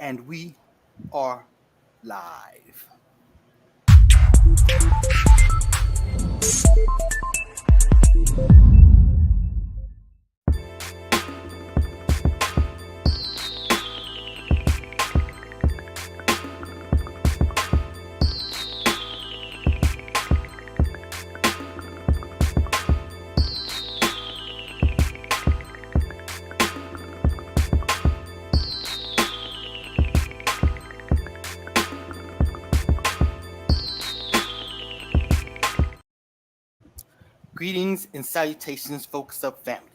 and we are live. Greetings and salutations, Focus Up family.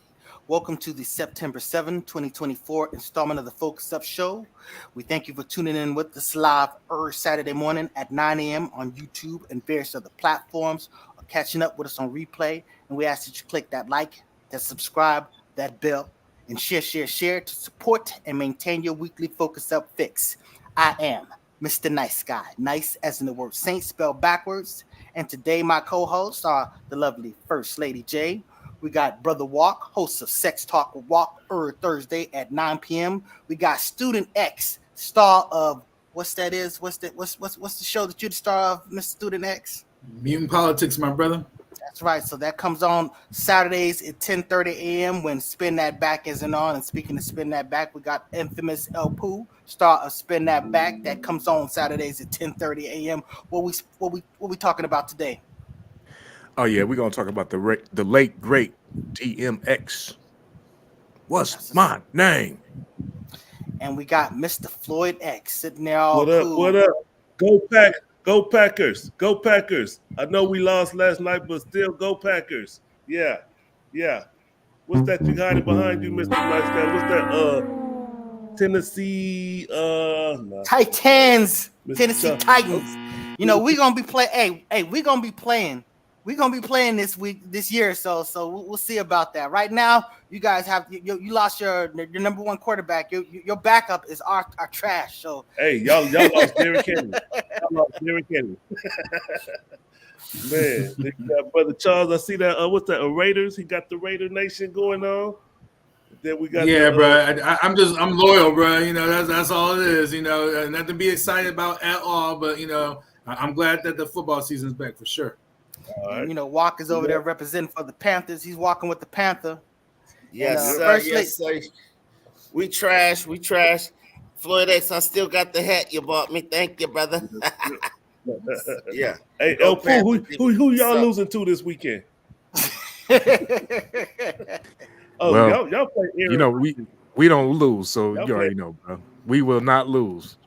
Welcome to the September 7, 2024 installment of the Focus Up Show. We thank you for tuning in with us live every Saturday morning at 9 a.m. on YouTube and various other platforms, or catching up with us on replay. And we ask that you click that like, that subscribe, that bell, and share to support and maintain your weekly Focus Up fix. I am Mr. Nice Guy, nice as in the word saint spelled backwards. And today, my co hosts are the lovely First Lady J. We got Brother Walk, host of Sex Talk with Walk, every Thursday at 9 p.m. We got Student X, star of what's that is? What's the show that you're the star of, Mr. Student X? Mutant Politics, my brother. That's right. So that comes on Saturdays at 10:30 a.m. when Spin That Back isn't on. And speaking of Spin That Back, we got infamous El Poo, star of Spin That Back, that comes on Saturdays at 10:30 a.m. What we talking about today? Oh yeah, we're gonna talk about the late great DMX. What's my name? And we got Mr. Floyd X sitting there all What up? cool. What up? Go Packers! Go Packers! I know we lost last night, but still, go Packers! Yeah. What's that you hiding behind you, Mr. Nice Guy? What's that? Tennessee. No. Titans, Mr. Tennessee Chuck. Titans. You know we gonna be playing. Hey, we gonna be playing. We're gonna be playing this year, so we'll see about that. Right now, you guys have you lost your number one quarterback. Your backup is our trash. So Hey, y'all lost Derrick Henry. Man, they got Brother Charles. I see that. What's that? Raiders. He got the Raider Nation going on. Then we got bro. I'm loyal, bro. You know, that's all it is. You know, nothing to be excited about at all. But you know, I'm glad that the football season's back for sure. Right. You know, Walker's over there representing for the Panthers. He's walking with the Panther. Yes, sir. We trash. Floyd X, I still got the hat you bought me. Thank you, brother. Yeah. Hey, El Pooh, who y'all losing to this weekend? Well, y'all play Aaron. You know, we don't lose, so you already know, bro. We will not lose.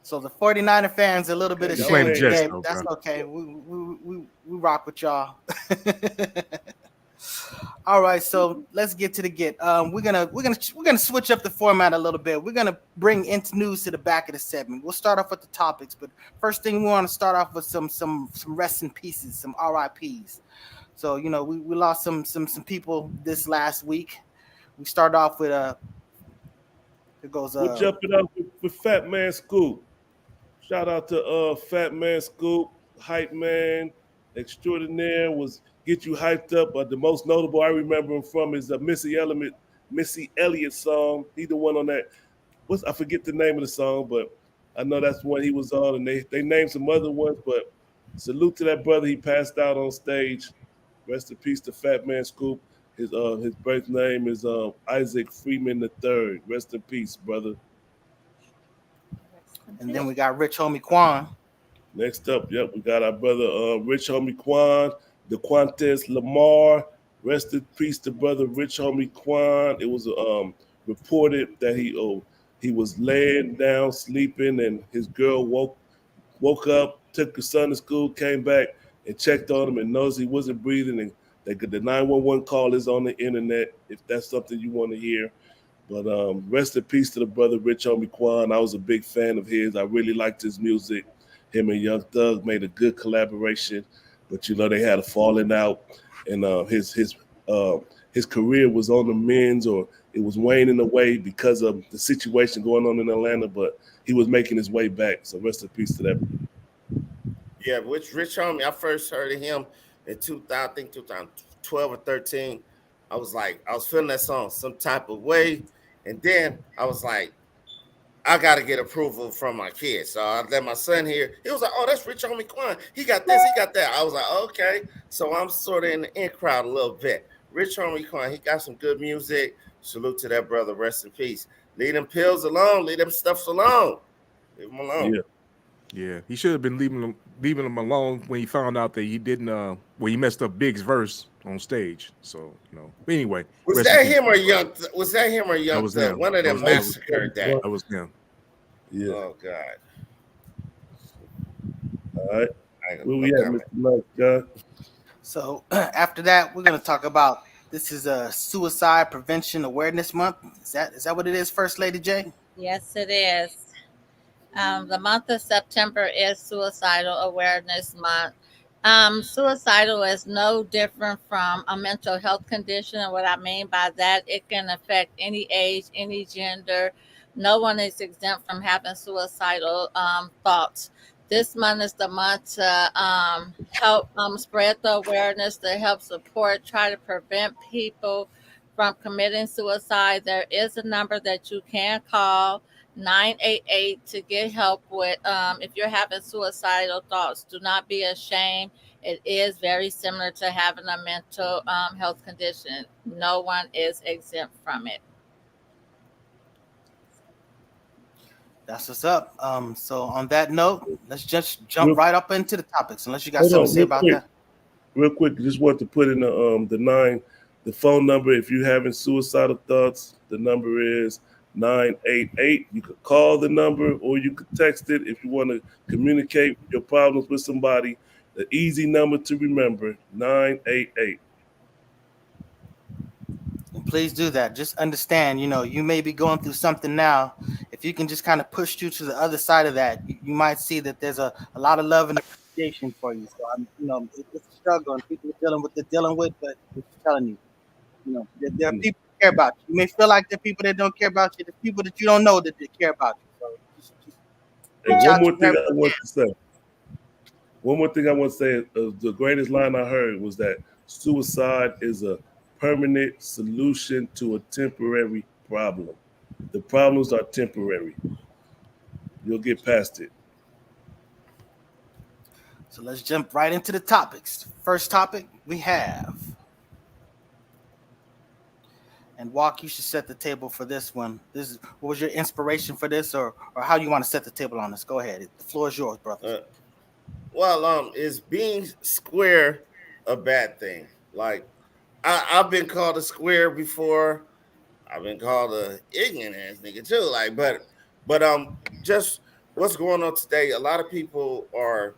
So the 49er fans a little bit ashamed of the game. That's okay. We rock with y'all. All right, so let's get to the get. We're gonna switch up the format a little bit. We're gonna bring into news to the back of the segment. We'll start off with the topics, but first thing we want to start off with some rest in pieces, some RIPs. So you know we lost some people this last week. We start off with it goes. We're jumping up with Fat Man Scoop. Shout out to Fat Man Scoop, hype man extraordinaire. Was get you hyped up. But the most notable I remember him from is the Missy Elliott song. He the one on that. I forget the name of the song, but I know that's one he was on. And they named some other ones. But salute to that brother. He passed out on stage. Rest in peace to Fat Man Scoop. His birth name is Isaac Freeman III. Rest in peace, brother. And then we got Rich Homie Quan. Next up, we got our brother Rich Homie Quan, the Quantes Lamar. Rest in peace to brother Rich Homie Quan. It was reported that he was laying down sleeping, and his girl woke up, took his son to school, came back and checked on him, and noticed he wasn't breathing. And the 911 call is on the internet if that's something you want to hear. But rest in peace to the brother Rich Homie Quan. I was a big fan of his. I really liked his music. Him and Young Thug made a good collaboration, but you know they had a falling out, and his career was on the mends, or it was waning away because of the situation going on in Atlanta. But he was making his way back. So rest in peace to that. Yeah, which Rich Homie, I first heard of him in 2012 or 13. I was feeling that song some type of way. And then I was like, I got to get approval from my kids. So I let my son hear. He was like, "Oh, that's Rich Homie Quan. He got this, he got that." I was like, "Okay." So I'm sort of in the in crowd a little bit. Rich Homie Quan, he got some good music. Salute to that brother. Rest in peace. Leave them pills alone. Leave them stuffs alone. Leave them alone. Yeah. Yeah, he should have been leaving him alone when he found out that he didn't. Well, he messed up Big's verse on stage. So But anyway, Was rest in that peace. him or Young? Was that him or That Young was Thug? them. One of That them was massacred that. That was them. Yeah. Oh God. All right. Where we No at, comment. Mr. Nice Guy? So after that, we're going to talk about this is a Suicide Prevention Awareness Month. Is that what it is, First Lady J? Yes, it is. The month of September is Suicidal Awareness Month. Suicidal is no different from a mental health condition. And what I mean by that, it can affect any age, any gender. No one is exempt from having suicidal thoughts. This month is the month to help spread the awareness, to help support, try to prevent people from committing suicide. There is a number that you can call 988 to get help with if you're having suicidal thoughts. Do not be ashamed. It is very similar to having a mental health condition. No one is exempt from it. That's what's up. So on that note, let's just jump Real- right up into the topics, unless you got Hold something on, to say real about quick. that. Real quick, just want to put in the phone number if you're having suicidal thoughts. The number is 988. You could call the number or you could text it if you want to communicate your problems with somebody. The easy number to remember, 988. And please do that. Just understand, you may be going through something now. If you can just kind of push you to the other side of that, you might see that there's a lot of love and appreciation for you. So it's a struggle and people are dealing with what they're dealing with, but I'm just telling you, there are people that care about you. You may feel like there are people that don't care about you. There's people that you don't know that they care about you. So just And reach one out more to thing whoever I you want can. to say. One more thing I want to say. The greatest line I heard was that suicide is a permanent solution to a temporary problem. The problems are temporary. You'll get past it. So let's jump right into the topics. First topic we have. And Walk, you should set the table for this one. What was your inspiration for this, or how you want to set the table on this? Go ahead. The floor is yours, brother. Is being square a bad thing? Like, I've been called a square before. I've been called a ignorant ass nigga too. Like, but just what's going on today? A lot of people are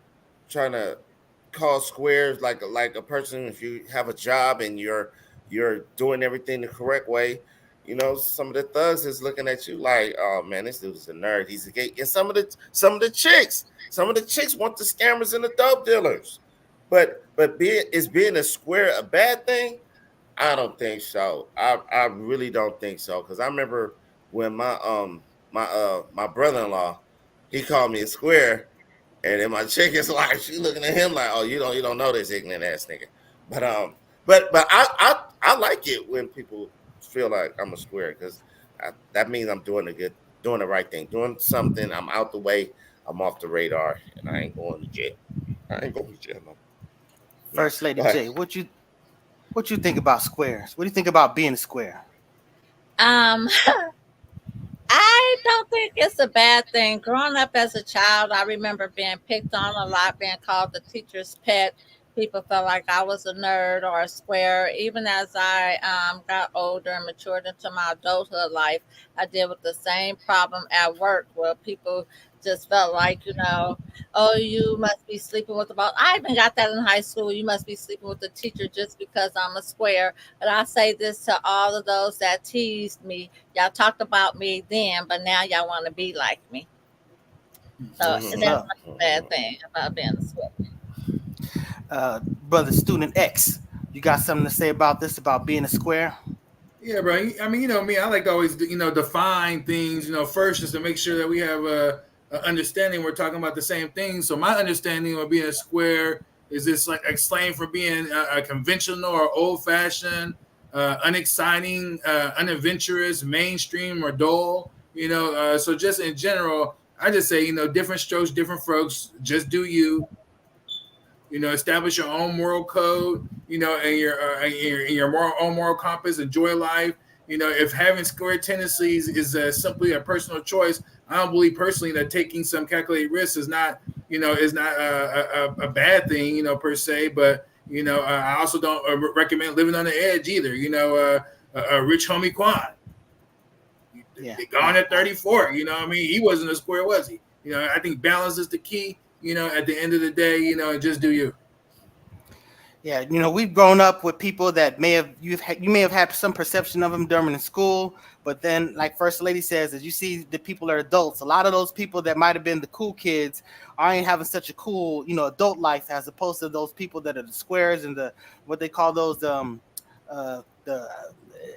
trying to call squares like a person. If you have a job and you're doing everything the correct way, some of the thugs is looking at you like, oh man, this dude is a nerd. He's a gay. And some of the chicks want the scammers and the dope dealers. But being a square a bad thing? I don't think so. I really don't think so. Because I remember when my brother-in-law, he called me a square, and then my chick is like, she looking at him like, oh, you don't know this ignorant ass nigga. But I like it when people feel like I'm a square, because that means I'm doing the right thing, doing something. I'm out the way. I'm off the radar, and I ain't going to jail. I ain't going to jail no. First Lady J, what you think about squares? What do you think about being a square? Um, I don't think it's a bad thing. Growing up as a child, I remember being picked on a lot, being called the teacher's pet. People felt like I was a nerd or a square. Even as I got older and matured into my adulthood life, I deal with the same problem at work where people just felt like, oh, you must be sleeping with the boss. I even got that in high school. You must be sleeping with the teacher just because I'm a square. But I say this to all of those that teased me. Y'all talked about me then, but now y'all want to be like me. So Mm-hmm. that's not a bad thing about being a square. Brother Student X, you got something to say about this, about being a square? Yeah, bro. I mean, me, I like to always, define things, first just to make sure that we have a understanding. We're talking about the same thing. So my understanding of being a square is this like explained for being a conventional or old-fashioned, unexciting, unadventurous, mainstream, or dull. So just in general, I just say, different strokes, different folks. Just do you. Establish your own moral code. And your own moral compass. Enjoy life. If having square tendencies is simply a personal choice, I don't believe personally that taking some calculated risks is not, a bad thing, per se. But I also don't recommend living on the edge either. Rich homie Quan. Yeah. Gone at 34. He wasn't a square, was he? I think balance is the key. At the end of the day, just do you. Yeah, we've grown up with people that you may have had some perception of them during school, but then, like First Lady says, as you see the people are adults, a lot of those people that might have been the cool kids aren't having such a cool, adult life, as opposed to those people that are the squares and the what they call those the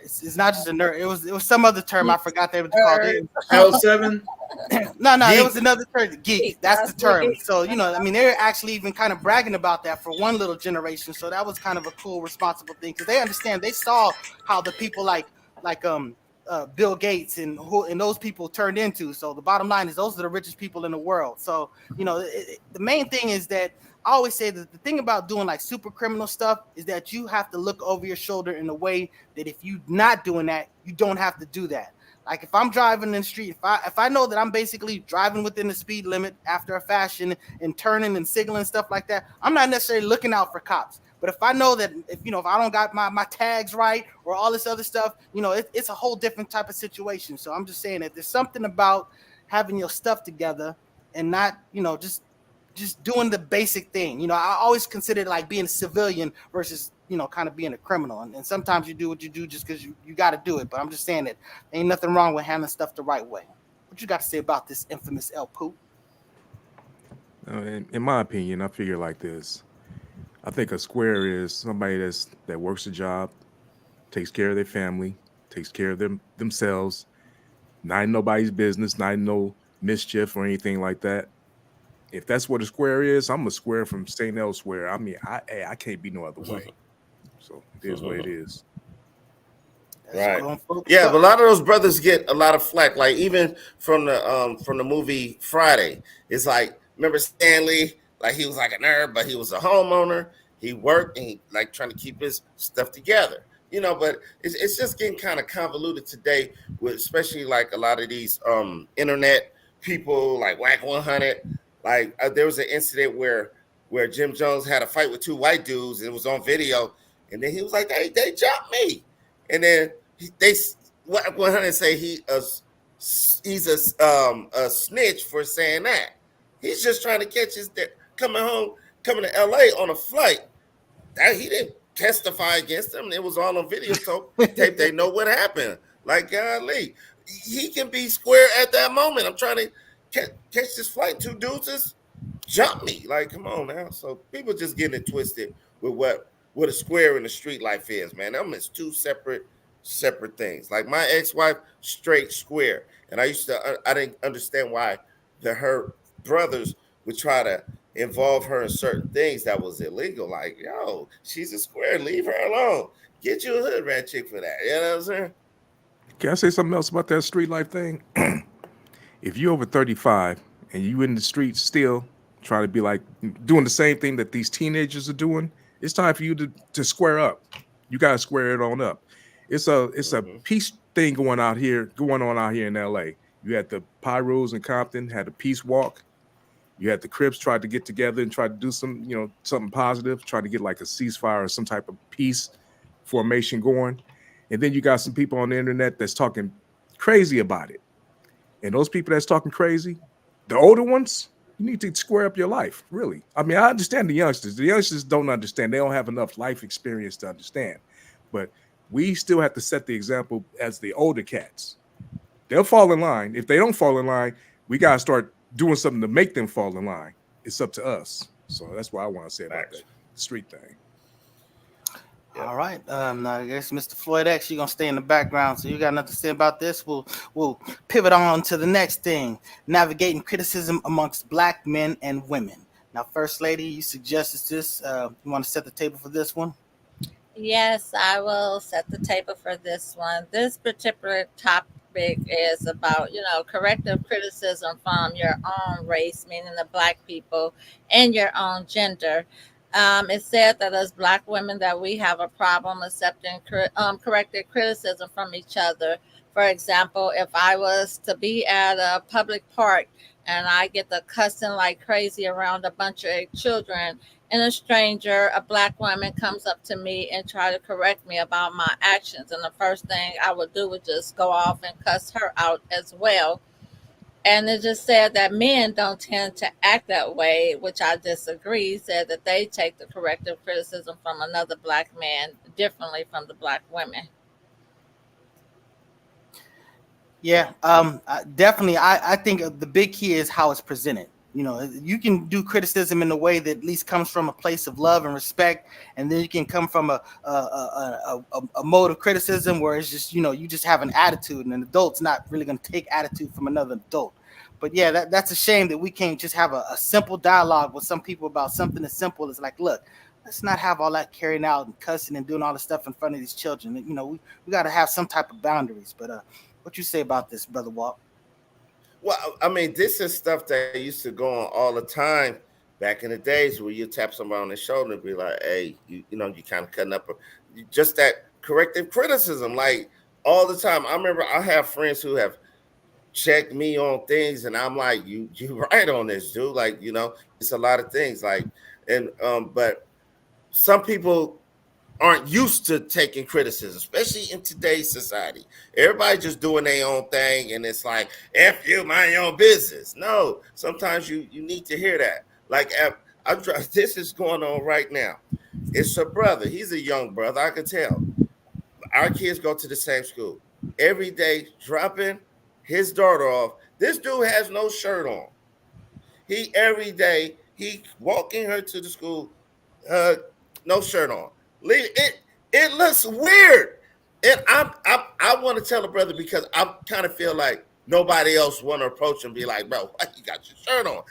it's not just a nerd. It was some other term I forgot they were called. L7. No, Geek. it was another term. Geek. That's the term. Geek. So, they're actually even kind of bragging about that for one little generation. So that was kind of a cool, responsible thing because they understand. They saw how the people like Bill Gates and those people turned into. So the bottom line is those are the richest people in the world. So, the main thing is that I always say that the thing about doing like super criminal stuff is that you have to look over your shoulder in a way that if you're not doing that, you don't have to do that. Like if I'm driving in the street, if I know that I'm basically driving within the speed limit after a fashion and turning and signaling and stuff like that, I'm not necessarily looking out for cops. But if I know that if I don't got my tags right or all this other stuff, it's a whole different type of situation. So I'm just saying that there's something about having your stuff together and not, just doing the basic thing. I always consider it like being a civilian versus, kind of being a criminal. And sometimes you do what you do just because you got to do it. But I'm just saying that ain't nothing wrong with handling stuff the right way. What you got to say about this infamous El Poop? In my opinion, I figure like this. I think a square is somebody that works a job, takes care of their family, takes care of themselves, not in nobody's business, not in no mischief or anything like that. If that's what a square is, I'm a square from St. Elsewhere. I mean, I can't be no other way. So it is what it is. Right. Yeah, but a lot of those brothers get a lot of flack. Like even from the movie Friday, it's like remember Stanley, like he was like a nerd, but he was a homeowner. He worked and he like trying to keep his stuff together. But it's just getting kind of convoluted today with especially like a lot of these internet people like Whack 100. Like there was an incident where Jim Jones had a fight with two white dudes and it was on video, and then he was like, they jumped me. And then they 100 say he's a snitch for saying that. He's just trying to catch his coming to LA on a flight. That he didn't testify against them. It was all on video, so tape. They know what happened. Like golly, he can be square at that moment. I'm trying to catch this flight. Two dudes just jump me. Like come on now. So people just getting it twisted with what a square in the street life is, man. Them is two separate things. Like my ex-wife, straight square, and I didn't understand why her brothers would try to involve her in certain things that was illegal. Like, yo, she's a square, leave her alone. Get you a hood rat chick for that. You know what I'm saying? Can I say something else about that street life thing? If you're over 35 and you in the streets still trying to be like doing the same thing that these teenagers are doing, it's time for you to square up. You gotta square it on up. It's a peace thing going on out here in LA. You had the Pyros in Compton, had a peace walk. You had the Crips tried to get together and try to do something positive, try to get like a ceasefire or some type of peace formation going. And then you got some people on the internet that's talking crazy about it. And those people that's talking crazy, the older ones, you need to square up your life, really. I mean, I understand the youngsters. The youngsters don't understand. They don't have enough life experience to understand. But we still have to set the example as the older cats. They'll fall in line. If they don't fall in line, we got to start doing something to make them fall in line. It's up to us. So that's what I want to say about that street thing. All right. Now I guess Mr. Floyd X, you're gonna stay in the background. So you got nothing to say about this. We'll pivot on to the next thing: navigating criticism amongst Black men and women. Now, First Lady, you suggested this. You want to set the table for this one? Yes, I will set the table for this one. This particular topic is about, corrective criticism from your own race, meaning the black people, and your own gender. It said that as black women that we have a problem accepting corrective criticism from each other. For example, if I was to be at a public park and I get the cussing like crazy around a bunch of children, and a stranger, a black woman, comes up to me and try to correct me about my actions, and the first thing I would do would just go off and cuss her out as well. And it just said that men don't tend to act that way, which I disagree. Said that they take the corrective criticism from another black man differently from the black women. Yeah, definitely. I think the big key is how it's presented. You can do criticism in a way that at least comes from a place of love and respect, and then you can come from a mode of criticism where it's just you just have an attitude, and an adult's not really going to take attitude from another adult. But yeah, that's a shame that we can't just have a simple dialogue with some people about something as simple as like, look, let's not have all that carrying out and cussing and doing all this stuff in front of these children. We got to have some type of boundaries. But what you say about this, brother Walt? Well, I mean, this is stuff that used to go on all the time back in the days where you tap somebody on the shoulder and be like, "Hey, you kind of cutting up." Just that corrective criticism, like all the time. I remember I have friends who have checked me on things, and I'm like, "You right on this, dude." Like, it's a lot of things, like, and but some people aren't used to taking criticism, especially in today's society. Everybody just doing their own thing, and it's like, "F you, mind your own business." No, sometimes you need to hear that. Like, this is going on right now. It's a brother. He's a young brother. I can tell. Our kids go to the same school every day, dropping his daughter off. This dude has no shirt on. He every day he walking her to the school, no shirt on. It looks weird, and I want to tell the brother because I kind of feel like nobody else want to approach him and be like, "Bro, why you got your shirt on?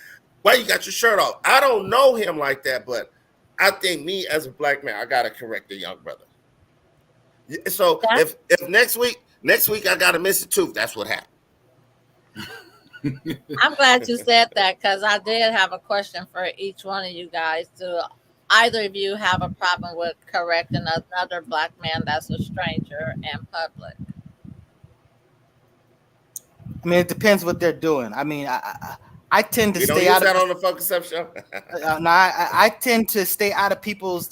Why you got your shirt off?" I don't know him like that, but I think me as a black man, I gotta correct the young brother. So That's if next week I got a missing tooth, that's what happened. I'm glad you said that because I did have a question for each one of you guys. Do either of you have a problem with correcting another black man that's a stranger in public? I mean, it depends what they're doing. I mean, I tend to We don't stay use out of. that on the Focus Up show. No, I tend to stay out of people's.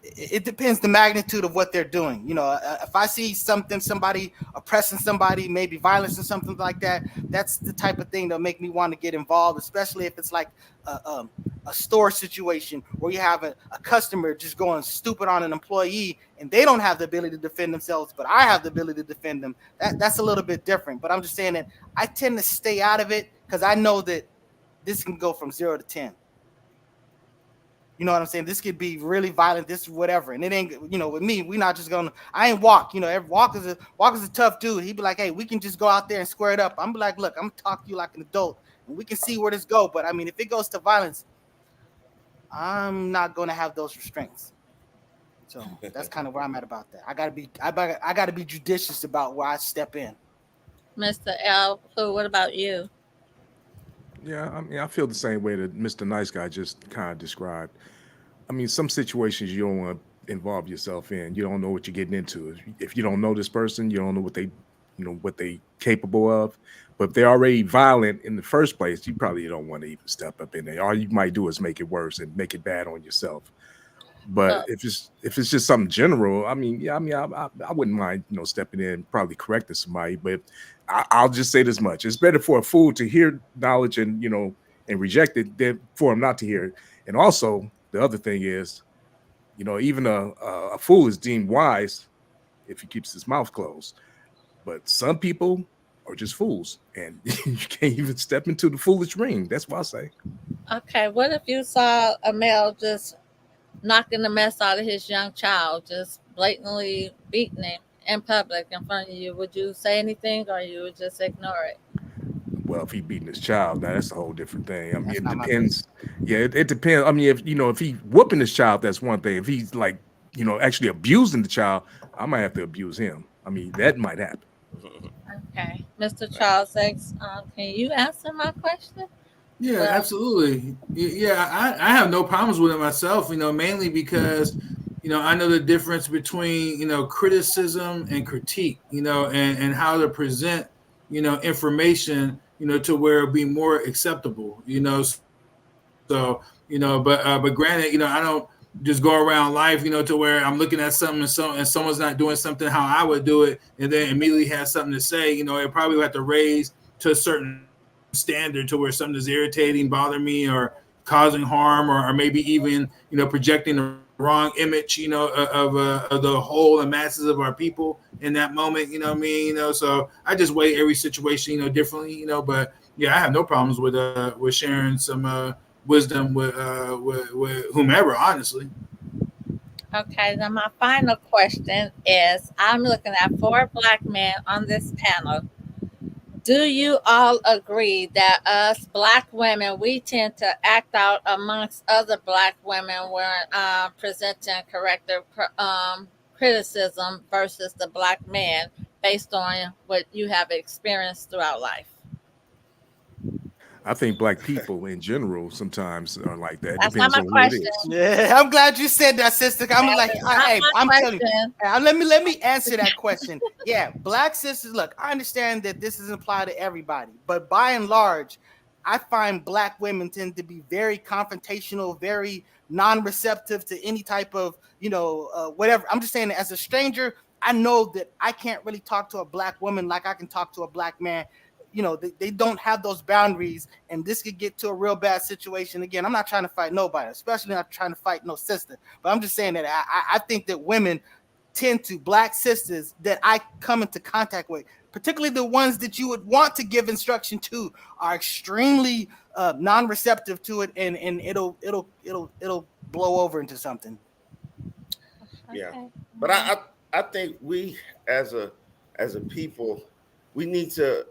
It depends the magnitude of what they're doing. If I see somebody oppressing somebody, maybe violence or something like that, that's the type of thing that'll make me want to get involved. Especially if it's like a store situation where you have a customer just going stupid on an employee and they don't have the ability to defend themselves, but I have the ability to defend them. That's a little bit different. But I'm just saying that I tend to stay out of it because I know that this can go from 0 to 10. You know what I'm saying? This could be really violent, this whatever. And it ain't, with me, we not just gonna, I ain't Walk. Walk is a tough dude. He'd be like, "Hey, we can just go out there and square it up." I'm be like, "Look, I'm gonna talk to you like an adult and we can see where this go." But I mean, if it goes to violence, I'm not gonna have those restraints. So that's kind of where I'm at about that. I gotta be judicious about where I step in. Mr. L, who, what about you? Yeah, I mean, I feel the same way that Mr. Nice Guy just kind of described. I mean, some situations you don't want to involve yourself in. You don't know what you're getting into. If you don't know this person, you don't know what they capable of. But if they're already violent in the first place, you probably don't want to even step up in there. All you might do is make it worse and make it bad on yourself. But Well, if it's just something general, I mean, yeah, I mean, I wouldn't mind stepping in, probably correcting somebody. But I'll just say this much: it's better for a fool to hear knowledge and and reject it than for him not to hear it. And also, the other thing is, even a fool is deemed wise if he keeps his mouth closed. But some people are just fools, and you can't even step into the foolish ring. That's what I say. okay, what if you saw a male just knocking the mess out of his young child, just blatantly beating him in public in front of you? Would you say anything or you would just ignore it? Well, if he beating his child, now that's a whole different thing. I mean, That's it not my business. depends. Yeah, it depends. I mean, if he whooping his child, that's one thing. If he's like, actually abusing the child, I might have to abuse him. I mean, that might happen. Okay. Mr. Charles X, can you answer my question? Yeah, Well, absolutely. Yeah, I have no problems with it myself, mainly because, I know the difference between, criticism and critique, and how to present, information, to where it be more acceptable, but granted, I don't just go around life, to where I'm looking at something and someone's not doing something how I would do it, and then immediately has something to say. It probably have to raise to a certain standard to where something is irritating, bother me, or causing harm, or maybe even projecting the wrong image, of the whole and masses of our people in that moment. You know what I mean? So I just weigh every situation, differently. But yeah, I have no problems with sharing some wisdom with whomever, honestly. okay, then my final question is I'm looking at four black men on this panel. Do you all agree that us black women, we tend to act out amongst other black women when presenting corrective criticism versus the black man based on what you have experienced throughout life? I think black people in general sometimes are like that. It That's not depends my on who it question. is. Yeah, I'm glad you said that, sister. I'm That like, is not hey, my I'm telling you. question. Let me answer that question. Yeah, black sisters. Look, I understand that this doesn't apply to everybody, but by and large, I find black women tend to be very confrontational, very non-receptive to any type of, whatever. I'm just saying, that as a stranger, I know that I can't really talk to a black woman like I can talk to a black man. They don't have those boundaries, and this could get to a real bad situation. Again, I'm not trying to fight nobody, especially not trying to fight no sister, but I'm just saying that I think that women tend to, black sisters that I come into contact with, particularly the ones that you would want to give instruction to, are extremely non-receptive to it, and it'll blow over into something. Yeah, Okay. but I think we as a people, we need to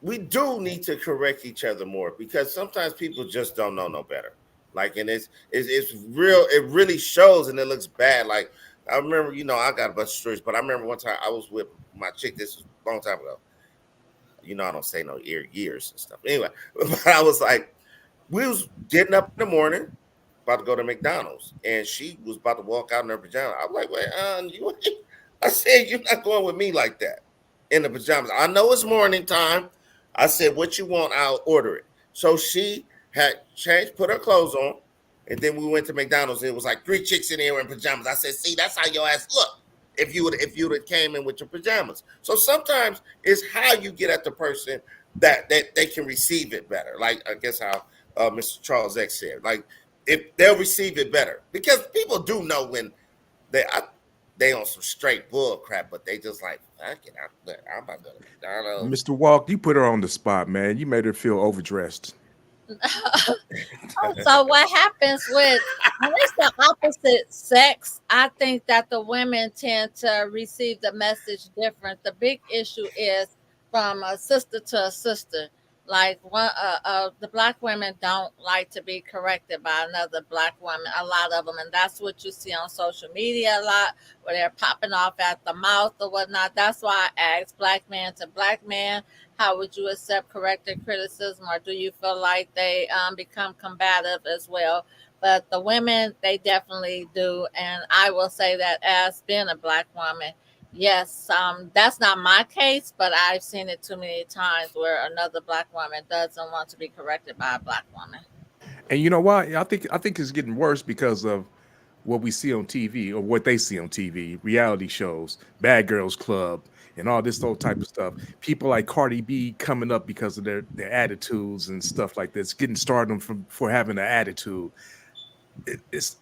we do need to correct each other more, because sometimes people just don't know no better. Like, and it's real. It really shows, and it looks bad. Like, I remember, I got a bunch of stories, but I remember one time I was with my chick. This was a long time ago. I don't say no years and stuff. Anyway, but I was like, we was getting up in the morning, about to go to McDonald's, and she was about to walk out in her pajamas. I was like, wait, I said, you're not going with me like that in the pajamas. I know it's morning time. I said, what you want, I'll order it. So she had changed, put her clothes on, and then we went to McDonald's. It was like three chicks in there in pajamas. I said, see, that's how your ass look if you would have came in with your pajamas. So sometimes it's how you get at the person that they can receive it better. Like, I guess how Mr. Charles X said, like, if they'll receive it better, because people do know when they on some straight bull crap, but they just like, fuck it, I'm about to go to McDonald's. Mr. Walk, you put her on the spot, man. You made her feel overdressed. So what happens with when it's the opposite sex? I think that the women tend to receive the message different. The big issue is from a sister to a sister. Like the black women don't like to be corrected by another black woman. A lot of them, and that's what you see on social media a lot, where they're popping off at the mouth or whatnot. That's why I asked black man to black man, how would you accept corrective criticism, or do you feel like they become combative as well? But the women, they definitely do, and I will say that as being a black woman, yes, that's not my case, but I've seen it too many times where another black woman doesn't want to be corrected by a black woman. And you know why? I think it's getting worse because of what we see on TV or what they see on TV, reality shows, Bad Girls Club, and all this old type of stuff. People like Cardi B coming up because of their attitudes and stuff like this, getting started from for having an attitude. It's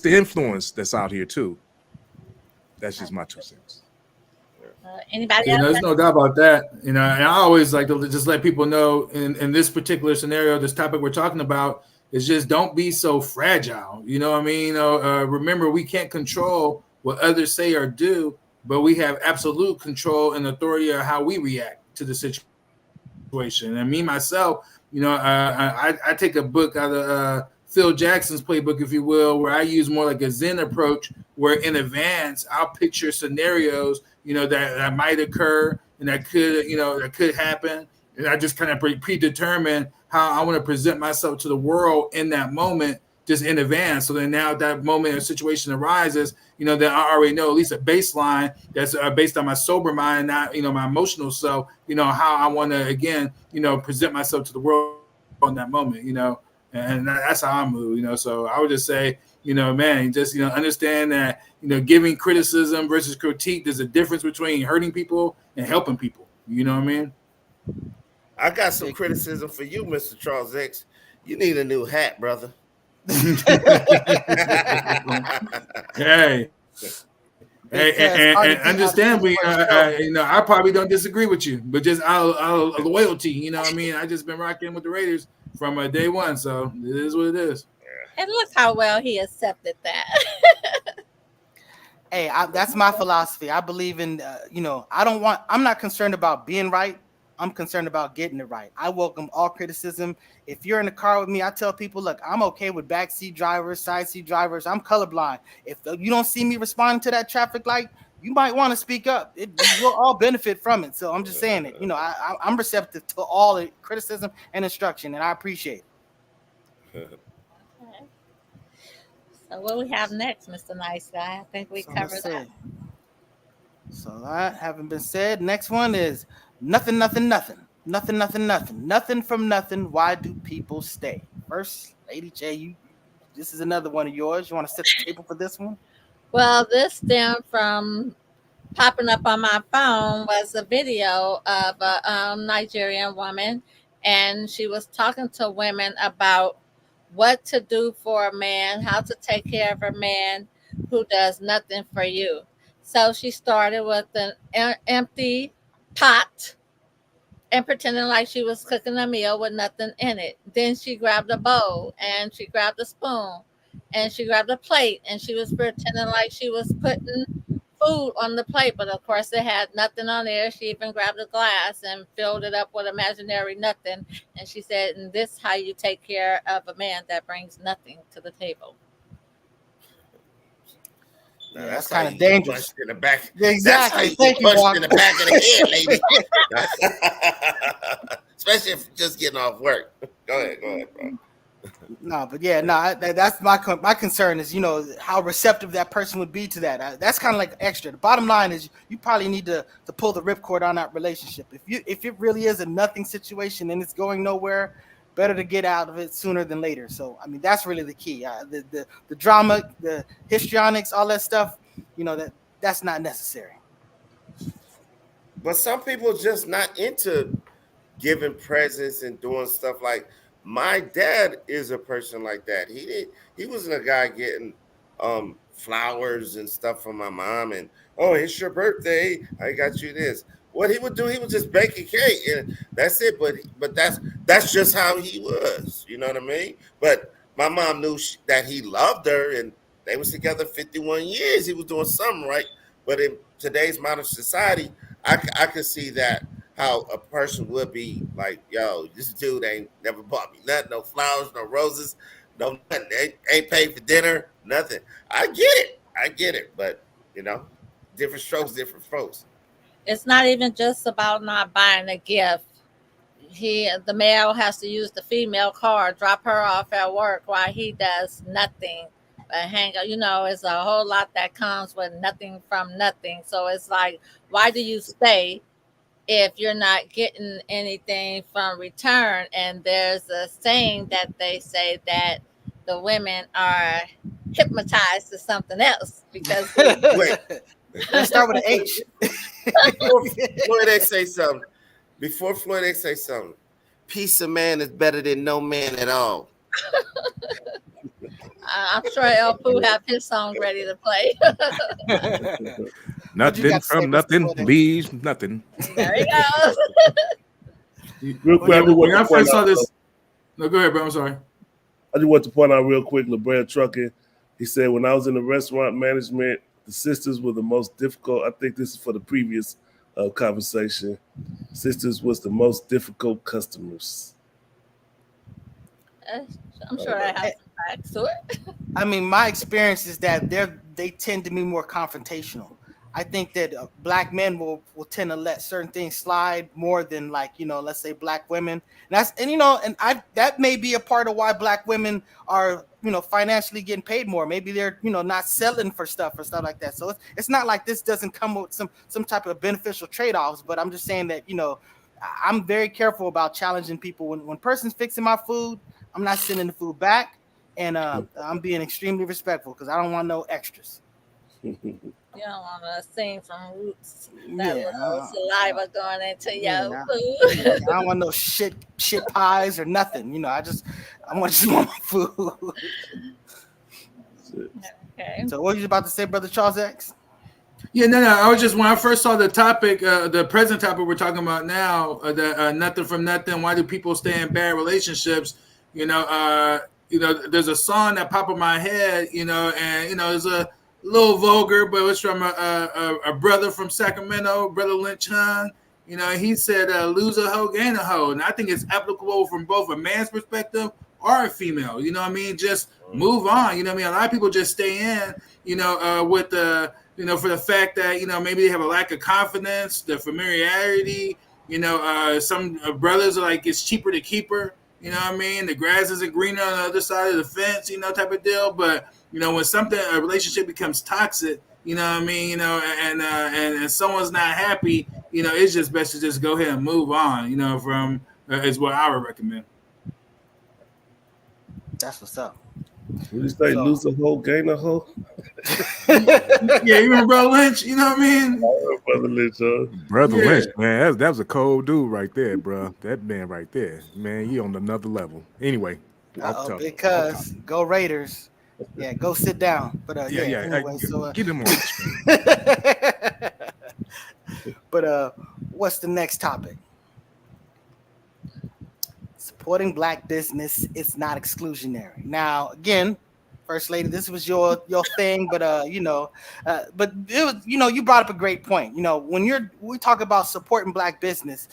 the influence that's out here too. That's just my 2 cents. Anybody else? There's no doubt about that. And I always like to just let people know in this particular scenario, this topic we're talking about is just don't be so fragile. You know what I mean? Remember, we can't control what others say or do, but we have absolute control and authority of how we react to the situation. And me, myself, I take a book out of Phil Jackson's playbook, if you will, where I use more like a Zen approach, where in advance I'll picture scenarios, that might occur, and that could happen. And I just kind of predetermine how I want to present myself to the world in that moment, just in advance. So then now that moment or situation arises, then I already know at least a baseline that's based on my sober mind, not my emotional self. How I want to again, present myself to the world in that moment. And that's how I move. So I would just say, man, just understand that giving criticism versus critique, there's a difference between hurting people and helping people. You know what I mean? I got some criticism for you, Mr. Charles X. You need a new hat, brother. Hey, and understand me. I probably don't disagree with you, but just our loyalty. You know what I mean? I just been rocking with the Raiders from day one, so it is what it is. And look how well he accepted that. Hey, that's my philosophy. I believe in, I'm not concerned about being right. I'm concerned about getting it right. I welcome all criticism. If you're in the car with me, I tell people, look, I'm okay with backseat drivers, side seat drivers. I'm colorblind. If you don't see me responding to that traffic light, you might want to speak up. We'll all benefit from it. So I'm just saying it. I'm receptive to all the criticism and instruction, and I appreciate it. So what we have next, Mr. Nice Guy? I think we covered that. So that having been said, next one is nothing from nothing. Why do people stay? First, Lady J, this is another one of yours. You want to set the table for this one? Well, this stemmed from popping up on my phone was a video of a Nigerian woman, and she was talking to women about what to do for a man, how to take care of a man who does nothing for you. So she started with an empty pot and pretending like she was cooking a meal with nothing in it. Then she grabbed a bowl and she grabbed a spoon and she grabbed a plate and she was pretending like she was putting food on the plate, but of course it had nothing on there. She even grabbed a glass and filled it up with imaginary nothing. And she said, and this is how you take care of a man that brings nothing to the table. No, that's kind of dangerous. In the back. Exactly. Thank you, punched in the back of the head, lady. Especially if you're just getting off work. Go ahead, bro. No, but yeah, that's my concern is, how receptive that person would be to that. That's kind of like extra. The bottom line is you probably need to pull the ripcord on that relationship. If it really is a nothing situation and it's going nowhere, better to get out of it sooner than later. So, I mean, that's really the key. The drama, the histrionics, all that stuff, that's not necessary. But some people just not into giving presents and doing stuff. Like my dad is a person like that. He wasn't a guy getting flowers and stuff from my mom and, oh, it's your birthday, I got you this. What he would do, he would just bake a cake and that's it. But that's just how he was. You know what I mean? But my mom knew that he loved her and they was together 51 years. He was doing something right. But in today's modern society, I could see that how a person would be like, yo, this dude ain't never bought me nothing, no flowers, no roses, no nothing. Ain't paid for dinner, nothing. I get it. But, different strokes, different folks. It's not even just about not buying a gift. The male has to use the female car, drop her off at work while he does nothing but hang out. It's a whole lot that comes with nothing from nothing. So it's like, why do you stay if you're not getting anything from return? And there's a saying that they say that the women are hypnotized to something else because Wait. Let's start with an H. Before Floyd X say something, piece of man is better than no man at all. I'm sure El Pooh have his song ready to play. Nothing from nothing leaves nothing. There you go. Real quick, when I first saw this, no, go ahead, bro. I'm sorry. I just want to point out real quick, LeBron Trucking. He said, when I was in the restaurant management, the sisters were the most difficult. I think this is for the previous conversation. Sisters was the most difficult customers. I'm sure I have some facts to it. I mean, my experience is that they tend to be more confrontational. I think that black men will tend to let certain things slide more than, like, let's say black women. And I that may be a part of why black women are, financially getting paid more. Maybe they're, not selling for stuff or stuff like that. So it's not like this doesn't come with some type of beneficial trade-offs, but I'm just saying that, I'm very careful about challenging people. When person's fixing my food, I'm not sending the food back, and I'm being extremely respectful because I don't want no extras. You don't want to sing from roots, that Yeah, little saliva going into your yeah, yeah. food. I don't want no shit pies or nothing. I want just want my food. Okay. So what were you about to say, brother Charles X? Yeah, no. I was just when I first saw the topic, the present topic we're talking about now, the nothing from nothing. Why do people stay in bad relationships? You know, there's a song that popped in my head. And it's a little vulgar, but it's from a brother from Sacramento, brother Lynch Hung. He said, "Lose a hoe, gain a hoe," and I think it's applicable from both a man's perspective or a female. You know what I mean? Just move on. You know what I mean? A lot of people just stay in. With the for the fact that maybe they have a lack of confidence, the familiarity. Some brothers are like, it's cheaper to keep her. You know what I mean? The grass isn't greener on the other side of the fence. Type of deal. But when a relationship becomes toxic, you know what I mean? And someone's not happy. It's just best to just go ahead and move on. From is what I would recommend. That's what's up. When you say So, lose a hoe, gain a hoe, Yeah, you remember Bro Lynch? You know what I mean? brother Lynch, Brother Yeah. Lynch, man, that was a cold dude right there, bro. That man right there, man, he on another level. Anyway, off topic. because go Raiders. Yeah, go sit down. But Yeah, yeah. yeah. Anyway, so Get him on the screen. but what's the next topic? Supporting black business, it's not exclusionary. Now, again, First Lady, this was your thing, but but it was, you brought up a great point. When we talk about supporting black business,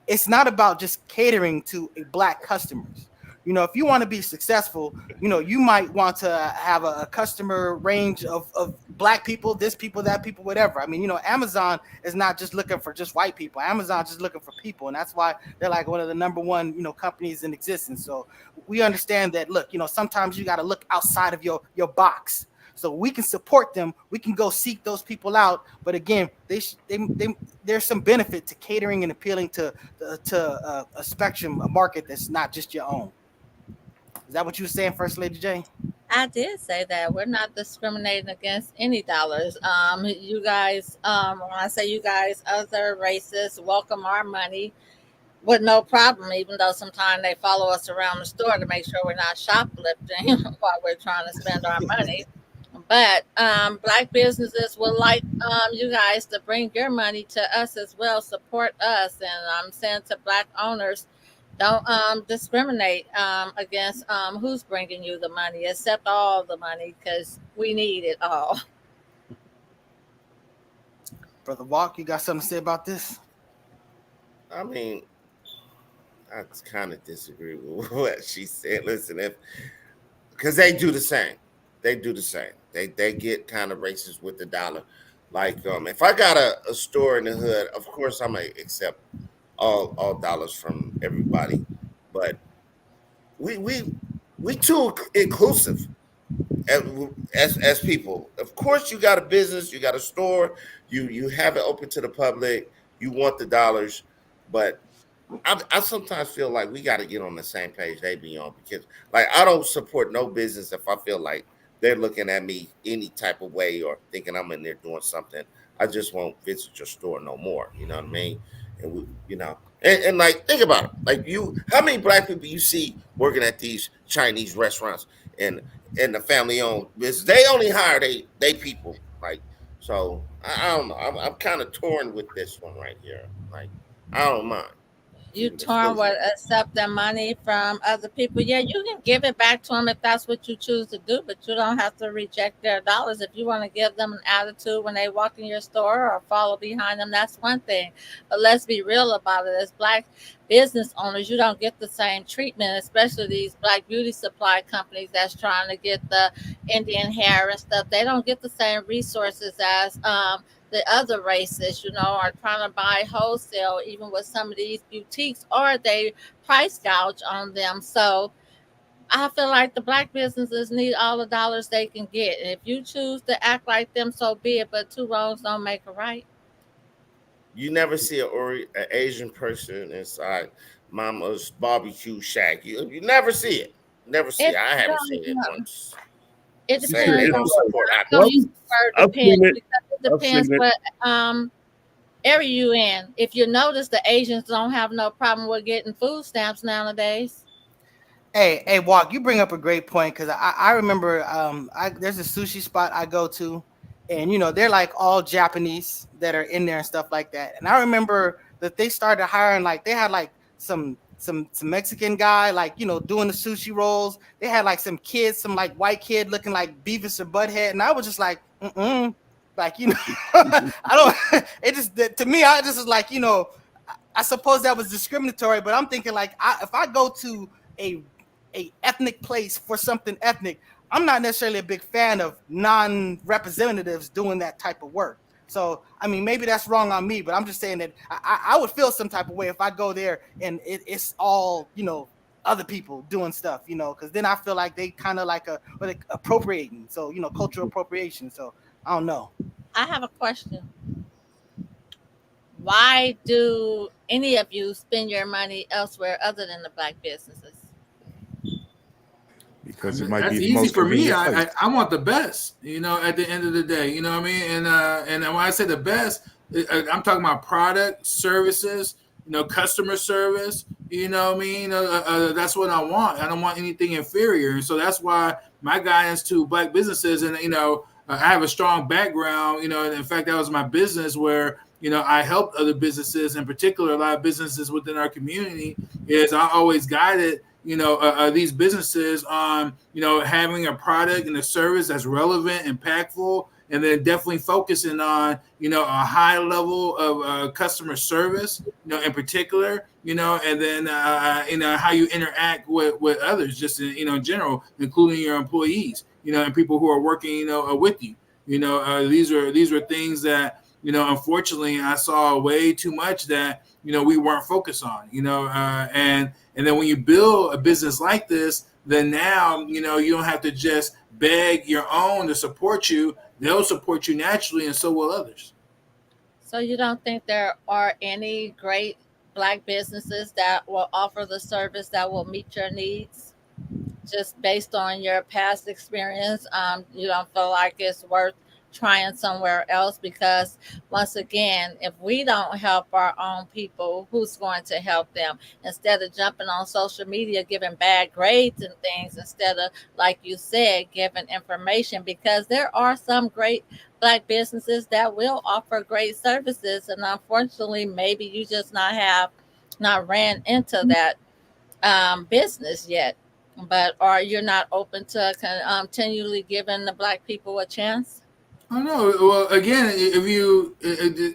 it's not about just catering to a black customers. If you want to be successful, you might want to have a customer range of black people, this people, that people, whatever. I mean, Amazon is not just looking for just white people. Amazon's just looking for people, and that's why they're like one of the number one, companies in existence. So we understand that. Look, sometimes you got to look outside of your box. So we can support them. We can go seek those people out. But again, there's some benefit to catering and appealing to a spectrum, a market that's not just your own. Is that what you were saying, First Lady J? I did say that we're not discriminating against any dollars. You guys, when I say you guys, other races welcome our money with no problem, even though sometimes they follow us around the store to make sure we're not shoplifting while we're trying to spend our money. But black businesses would like you guys to bring your money to us as well, support us. And I'm saying to black owners, don't discriminate against who's bringing you the money. Accept all the money because we need it all. Brother Walk, you got something to say about this? I mean, I kind of disagree with what she said. Listen, because they do the same. They do the same. They get kind of racist with the dollar. Like, if I got a store in the hood, of course I'm gonna accept all dollars from everybody. But we too inclusive as people. Of course, you got a business, you got a store, you have it open to the public. You want the dollars, but I sometimes feel like we got to get on the same page they be on, because like I don't support no business if I feel like they're looking at me any type of way or thinking I'm in there doing something. I just won't visit your store no more. You know what I mean? And and like think about it. Like how many black people you see working at these Chinese restaurants and the family owned business? They only hire they people. Like so, I don't know. I'm kind of torn with this one right here. Like I don't mind You keeping torn exclusive. with accepting money from other people. Yeah, you can give it back to them if that's what you choose to do, but you don't have to reject their dollars. If you want to give them an attitude when they walk in your store or follow behind them, that's one thing. But let's be real about it. As black business owners, you don't get the same treatment, especially these black beauty supply companies that's trying to get the Indian hair and stuff. They don't get the same resources as the other races, are trying to buy wholesale, even with some of these boutiques, or they price gouge on them. So I feel like the black businesses need all the dollars they can get. And if you choose to act like them, so be it. But two wrongs don't make a right. You never see an Asian person inside Mama's barbecue shack. You never see it. Never see it. It I haven't really, seen it once. it You see, Saying they depends on. don't it's like, support I'm our gonna well, use business. the word I've seen depends it. because it I've depends seen it. what area you in. If you notice, the Asians don't have no problem with getting food stamps nowadays. Hey, Walk, you bring up a great point because I remember there's a sushi spot I go to, and they're like all Japanese that are in there and stuff like that. And I remember that they started hiring, like they had like some Mexican guy, like doing the sushi rolls. They had like some kids, some like white kid looking like Beavis or Butthead, and I was just like, like I don't. It just to me, I just was like, I suppose that was discriminatory, but I'm thinking like if I go to a ethnic place for something ethnic, I'm not necessarily a big fan of non-representatives doing that type of work. So I mean, maybe that's wrong on me, but I'm just saying that I would feel some type of way if I go there and it's all other people doing stuff, because then I feel like they kind of like appropriating, so cultural appropriation. So I don't know. I have a question. Why do any of you spend your money elsewhere other than the black businesses? I because it mean, might be that's the easy most for me. convenient place. I want the best, at the end of the day, you know what I mean? And when I say the best, I'm talking about product, services, customer service, you know what I mean? That's what I want. I don't want anything inferior. And so that's why my guidance to black businesses, and, I have a strong background, and in fact, that was my business where, I helped other businesses, in particular, a lot of businesses within our community, is I always guided these businesses on having a product and a service that's relevant, impactful, and then definitely focusing on a high level of customer service, in particular, and then how you interact with others, just in general, including your employees, and people who are working with you. These are things that unfortunately I saw way too much that we weren't focused on, and then when you build a business like this, then now, you don't have to just beg your own to support you. They'll support you naturally, and so will others. So you don't think there are any great black businesses that will offer the service that will meet your needs? Just based on your past experience, you don't feel like it's worth trying somewhere else because, once again, if we don't help our own people, who's going to help them? Instead of jumping on social media giving bad grades and things, instead of, like you said, giving information, because there are some great black businesses that will offer great services, and unfortunately, maybe you just not ran into that business yet, but are you not open to continually giving the black people a chance? I don't know. Well, again, if you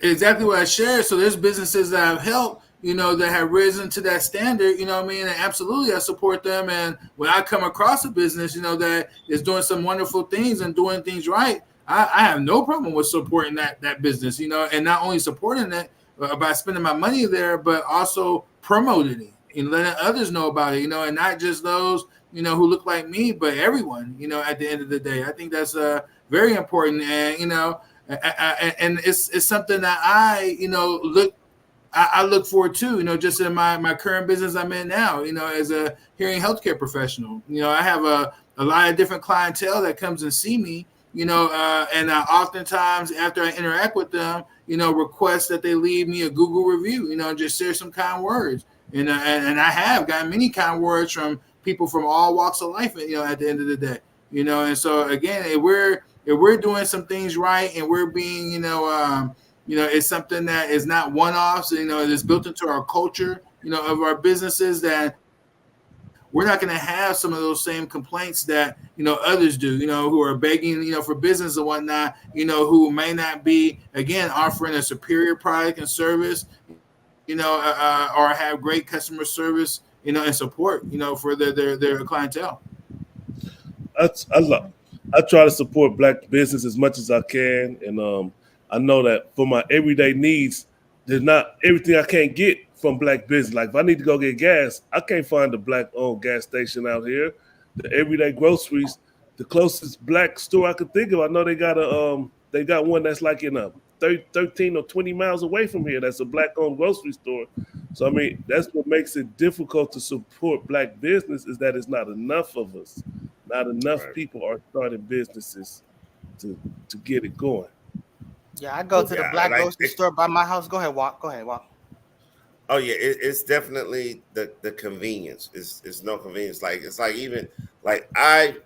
exactly what I shared. So there's businesses that I've helped, that have risen to that standard. You know what I mean? And absolutely, I support them. And when I come across a business, that is doing some wonderful things and doing things right, I have no problem with supporting that business. And not only supporting it by spending my money there, but also promoting it and letting others know about it. And not just those who look like me, but everyone. At the end of the day, I think that's very important, and and it's something that I look forward to, just in my current business I'm in now, as a hearing healthcare professional. I have a lot of different clientele that comes and see me, and I oftentimes, after I interact with them, request that they leave me a Google review, just share some kind words. And I have gotten many kind words from people from all walks of life, at the end of the day, and so again, if we're doing some things right and we're being, it's something that is not one-offs, it is built into our culture, of our businesses, that we're not going to have some of those same complaints that, others do, who are begging, for business and whatnot, who may not be, again, offering a superior product and service, or have great customer service, and support, for their clientele. I, I, lo- I try to support black business as much as I can, and I know that for my everyday needs, there's not everything I can't get from black business. Like if I need to go get gas, I can't find a black-owned gas station out here. The everyday groceries, the closest black store I could think of, I know they got one that's like in a 13 or 20 miles away from here. That's a black-owned grocery store. So I mean, that's what makes it difficult to support black business is that it's not enough of us. Not enough people are starting businesses to get it going. Yeah, I go to the black grocery store by my house. Go ahead, Walk. Oh yeah, it's definitely the convenience. It's no convenience. Like it's like even like I've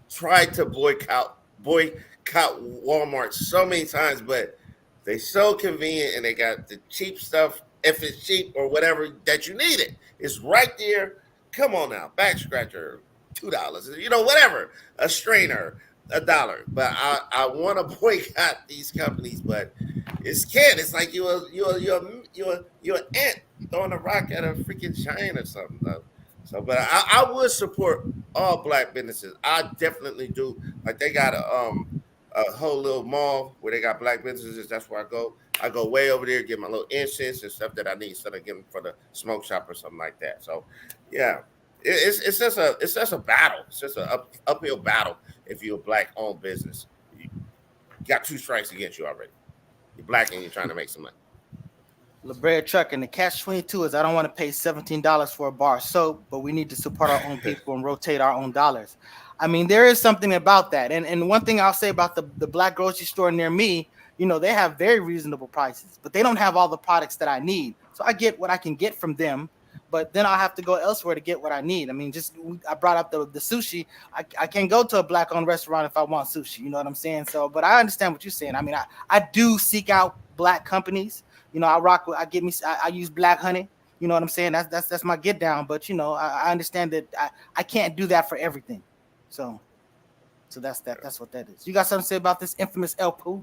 tried to boycott Walmart so many times, but they so convenient and they got the cheap stuff. If it's cheap or whatever that you need it's right there. Come on now, back scratcher, $2, whatever, a strainer, $1. But I want to boycott these companies, but it's like you're an ant throwing a rock at a freaking giant or something though. So, but I would support all black businesses. I definitely do. Like they got a whole little mall where they got black businesses. That's where I go. I go way over there, get my little incense and stuff that I need instead of getting for the smoke shop or something like that. So, yeah, it's just a battle. It's just an uphill battle if you're a black-owned business. You got 2 strikes against you already. You're black and you're trying to make some money. La Brea Truck and the catch-22 is I don't want to pay $17 for a bar of soap, but we need to support our own people and rotate our own dollars. I mean, there is something about that. And one thing I'll say about the black grocery store near me, they have very reasonable prices, but they don't have all the products that I need. So I get what I can get from them, but then I'll have to go elsewhere to get what I need. I mean, I brought up the sushi. I can't go to a black-owned restaurant if I want sushi. You know what I'm saying? So, but I understand what you're saying. I mean, I do seek out black companies. I use black honey. You know what I'm saying? That's my get down. But I understand that I can't do that for everything. So that's that. That's what that is. You got something to say about this infamous El Poo?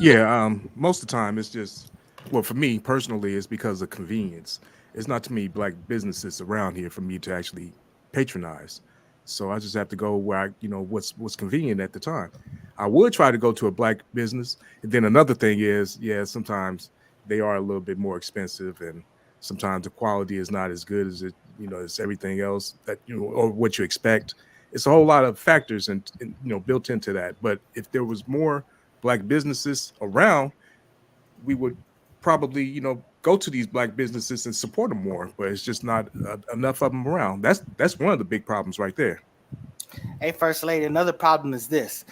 Yeah, most of the time it's just, well, for me personally, it's because of convenience. It's not too many black businesses around here for me to actually patronize. So I just have to go where what's convenient at the time. I would try to go to a black business. And then another thing is, sometimes they are a little bit more expensive, and sometimes the quality is not as good as as everything else that or what you expect. It's a whole lot of factors and built into that. But if there was more black businesses around, we would probably go to these black businesses and support them more. But it's just not enough of them around. That's one of the big problems right there. Hey, First Lady, another problem is this.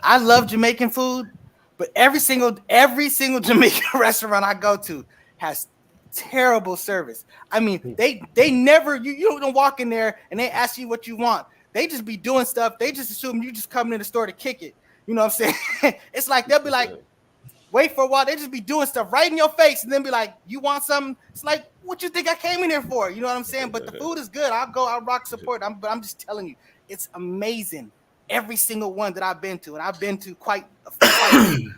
I love Jamaican food, but every single Jamaican restaurant I go to has terrible service. I mean, they never you don't walk in there and they ask you what you want. They just be doing stuff. They just assume you just come in the store to kick it. You know what I'm saying? It's like they'll be like, wait for a while. They just be doing stuff right in your face and then be like, you want something? It's like, what you think I came in here for? You know what I'm saying? But the food is good. I'll rock support. But I'm just telling you, it's amazing. Every single one that I've been to, and I've been to quite a few.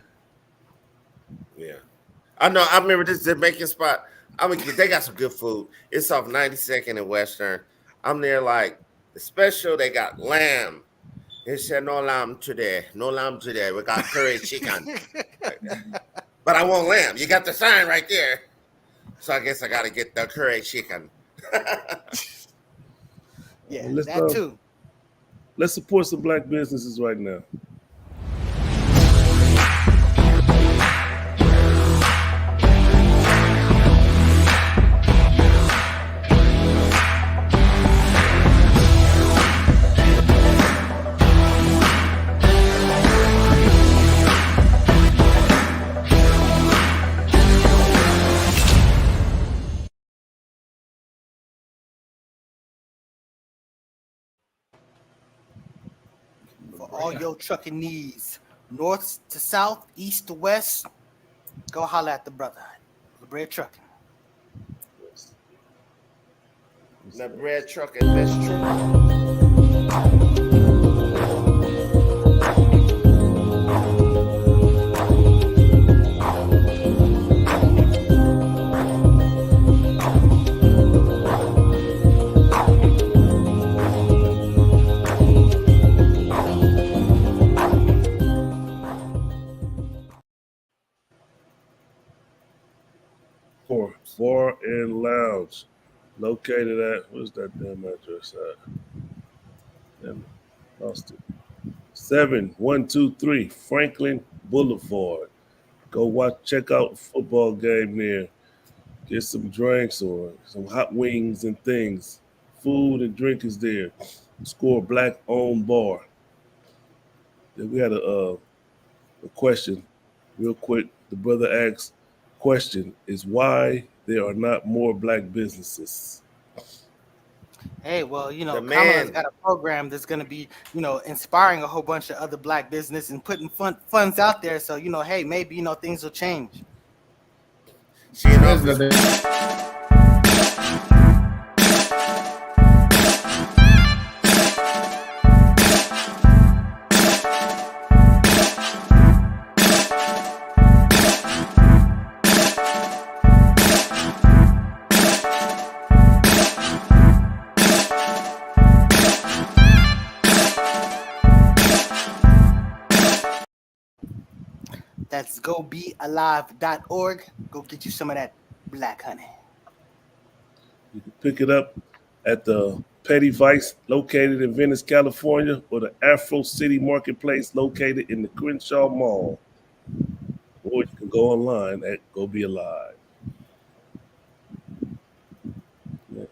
Yeah. I know. I remember this Jamaican spot. They got some good food. It's off 92nd and Western. I'm there like the special. They got lamb. They said no lamb today. No lamb today. We got curry chicken. But I want lamb. You got the sign right there. So I guess I got to get the curry chicken. Yeah, Well, that too. Let's support some black businesses right now. For all your trucking needs, north to south, east to west, go holler at the brother. La Brea Trucking. The bread truck and best truck. Bar and Lounge, located at what's that damn address at? Damn it, lost it. 7123 Franklin Boulevard. Go watch, check out a football game there. Get some drinks or some hot wings and things. Food and drink is there. Score black owned bar. Then we had a question, real quick. The brother asked, question is why there are not more black businesses. Hey, well, The Kamala's man, got a program that's going to be, inspiring a whole bunch of other black business and putting funds out there. So, hey, maybe, things will change. she in There's office. nothing. That's gobealive.org. Go get you some of that black honey. You can pick it up at the Petty Vice located in Venice, California, or the Afro City Marketplace located in the Crenshaw Mall. Or you can go online at Go Be Alive. Yeah.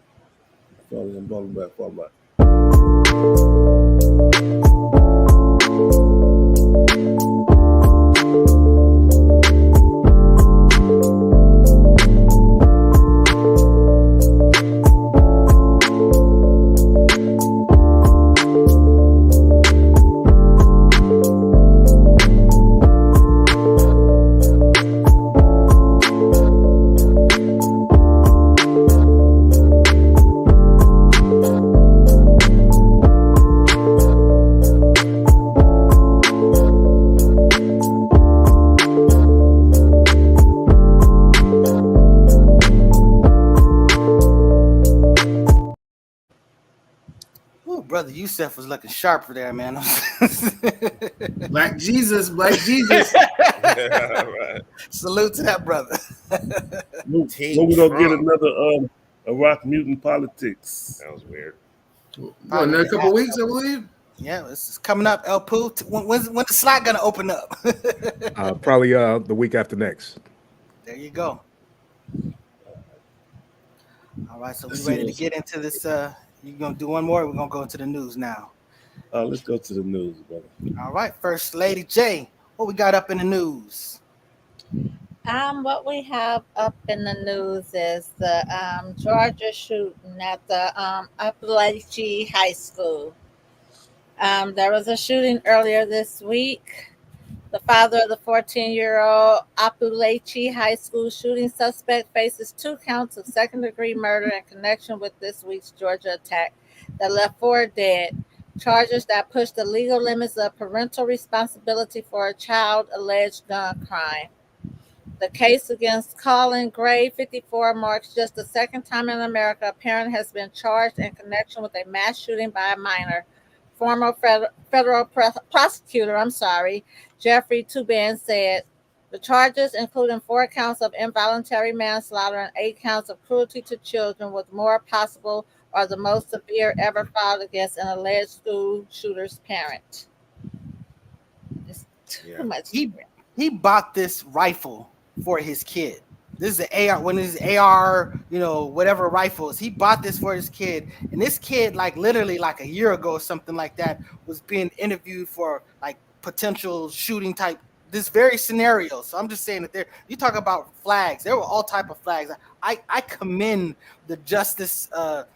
Fall back. Ooh, brother Yusef was looking sharper there, man. Black Jesus, Black Jesus. Right. Salute to that brother. When Team we gonna get Trump. another Iraq mutant politics? That was weird. Well, another couple weeks, I believe. Yeah, it's coming up. El Poo. When the slot gonna open up? Probably the week after next. There you go. All right, so we Let's ready see to get into this. You gonna do one more? We're gonna go into the news now. Let's go to the news, brother. All right, First Lady J, what we got up in the news? What we have up in the news is the Georgia shooting at the Apalachee High School. There was a shooting earlier this week. The father of the 14-year-old Apalachee High School shooting suspect faces 2 counts of second-degree murder in connection with this week's Georgia attack that left 4 dead. Charges that push the legal limits of parental responsibility for a child alleged gun crime. The case against Colin Gray, 54, marks just the second time in America a parent has been charged in connection with a mass shooting by a minor. Former federal prosecutor, Jeffrey Toobin said the charges, including 4 counts of involuntary manslaughter and 8 counts of cruelty to children, with more possible, are the most severe ever filed against an alleged school shooter's parent. It's too much. He bought this rifle for his kid. This is the AR, one of his AR, whatever rifles. He bought this for his kid, and this kid, like literally, like a year ago or something like that, was being interviewed for like potential shooting type. This very scenario. So I'm just saying that you talk about flags. There were all type of flags. I commend the justice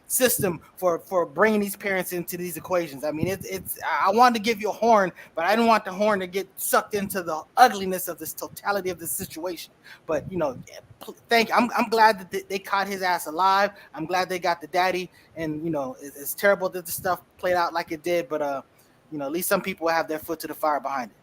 system for bringing these parents into these equations. I mean, it's. I wanted to give you a horn, but I didn't want the horn to get sucked into the ugliness of this totality of this situation. But thank you. I'm glad that they caught his ass alive. I'm glad they got the daddy. And it's terrible that the stuff played out like it did. But at least some people have their foot to the fire behind it.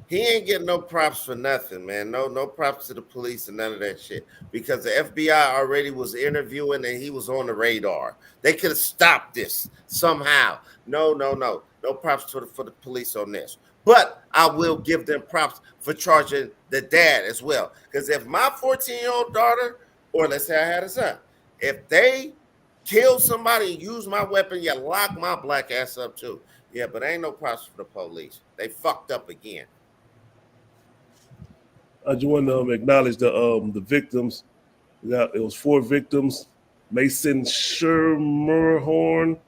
He ain't getting no props for nothing, man. No props to the police and none of that shit. Because the FBI already was interviewing and he was on the radar. They could have stopped this somehow. No. No props for the police on this. But I will give them props for charging the dad as well. Because if my 14-year-old daughter or let's say I had a son. If they kill somebody and use my weapon, you lock my black ass up too. Yeah, but ain't no props for the police. They fucked up again. I just want to acknowledge the victims. It was 4 victims: Mason Schermerhorn,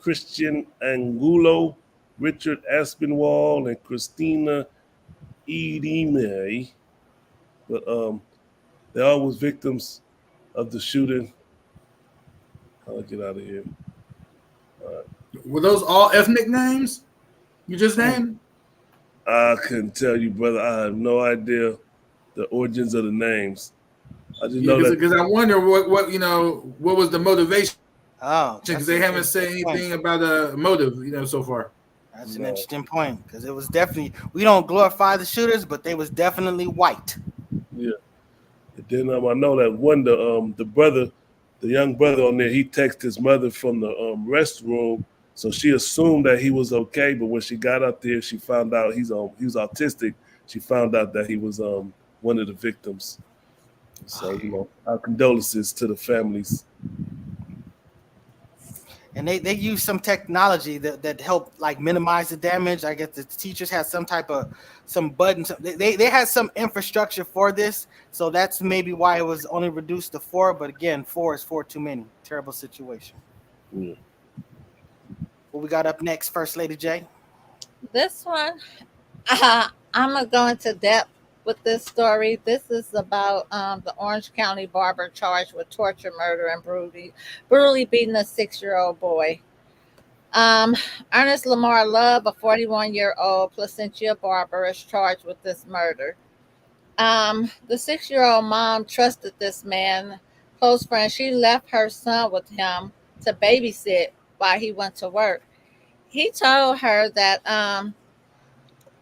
Christian Angulo, Richard Aspinwall, and Christina Edime. But they all was victims of the shooting. I'll get out of here. Were those all ethnic names you just named? I couldn't tell you, brother. I have no idea the origins of the names. I just Yeah, know that because I wonder what what was the motivation, Oh, because they haven't said anything about a motive so far. That's an interesting point, because it was definitely, we don't glorify the shooters, but they was definitely white. yeah. And then I know that one the brother, the young brother on there, he texted his mother from the restroom, so she assumed that he was okay. But when she got up there, she found out he was autistic. She found out that he was one of the victims. So our condolences to the families. And they use some technology that helped like minimize the damage. I guess the teachers had some buttons. They had some infrastructure for this, so that's maybe why it was only reduced to 4. But again, 4 is 4 too many. Terrible situation. Yeah. What we got up next, First Lady J? This one, I'm gonna go into depth with this story. This is about the Orange County barber charged with torture, murder, and brutally beating a 6-year-old boy. Um, Ernest Lamar Love, a 41-year-old Placentia barber, is charged with this murder. The 6-year-old mom trusted this man, close friend. She left her son with him to babysit while he went to work. He told her that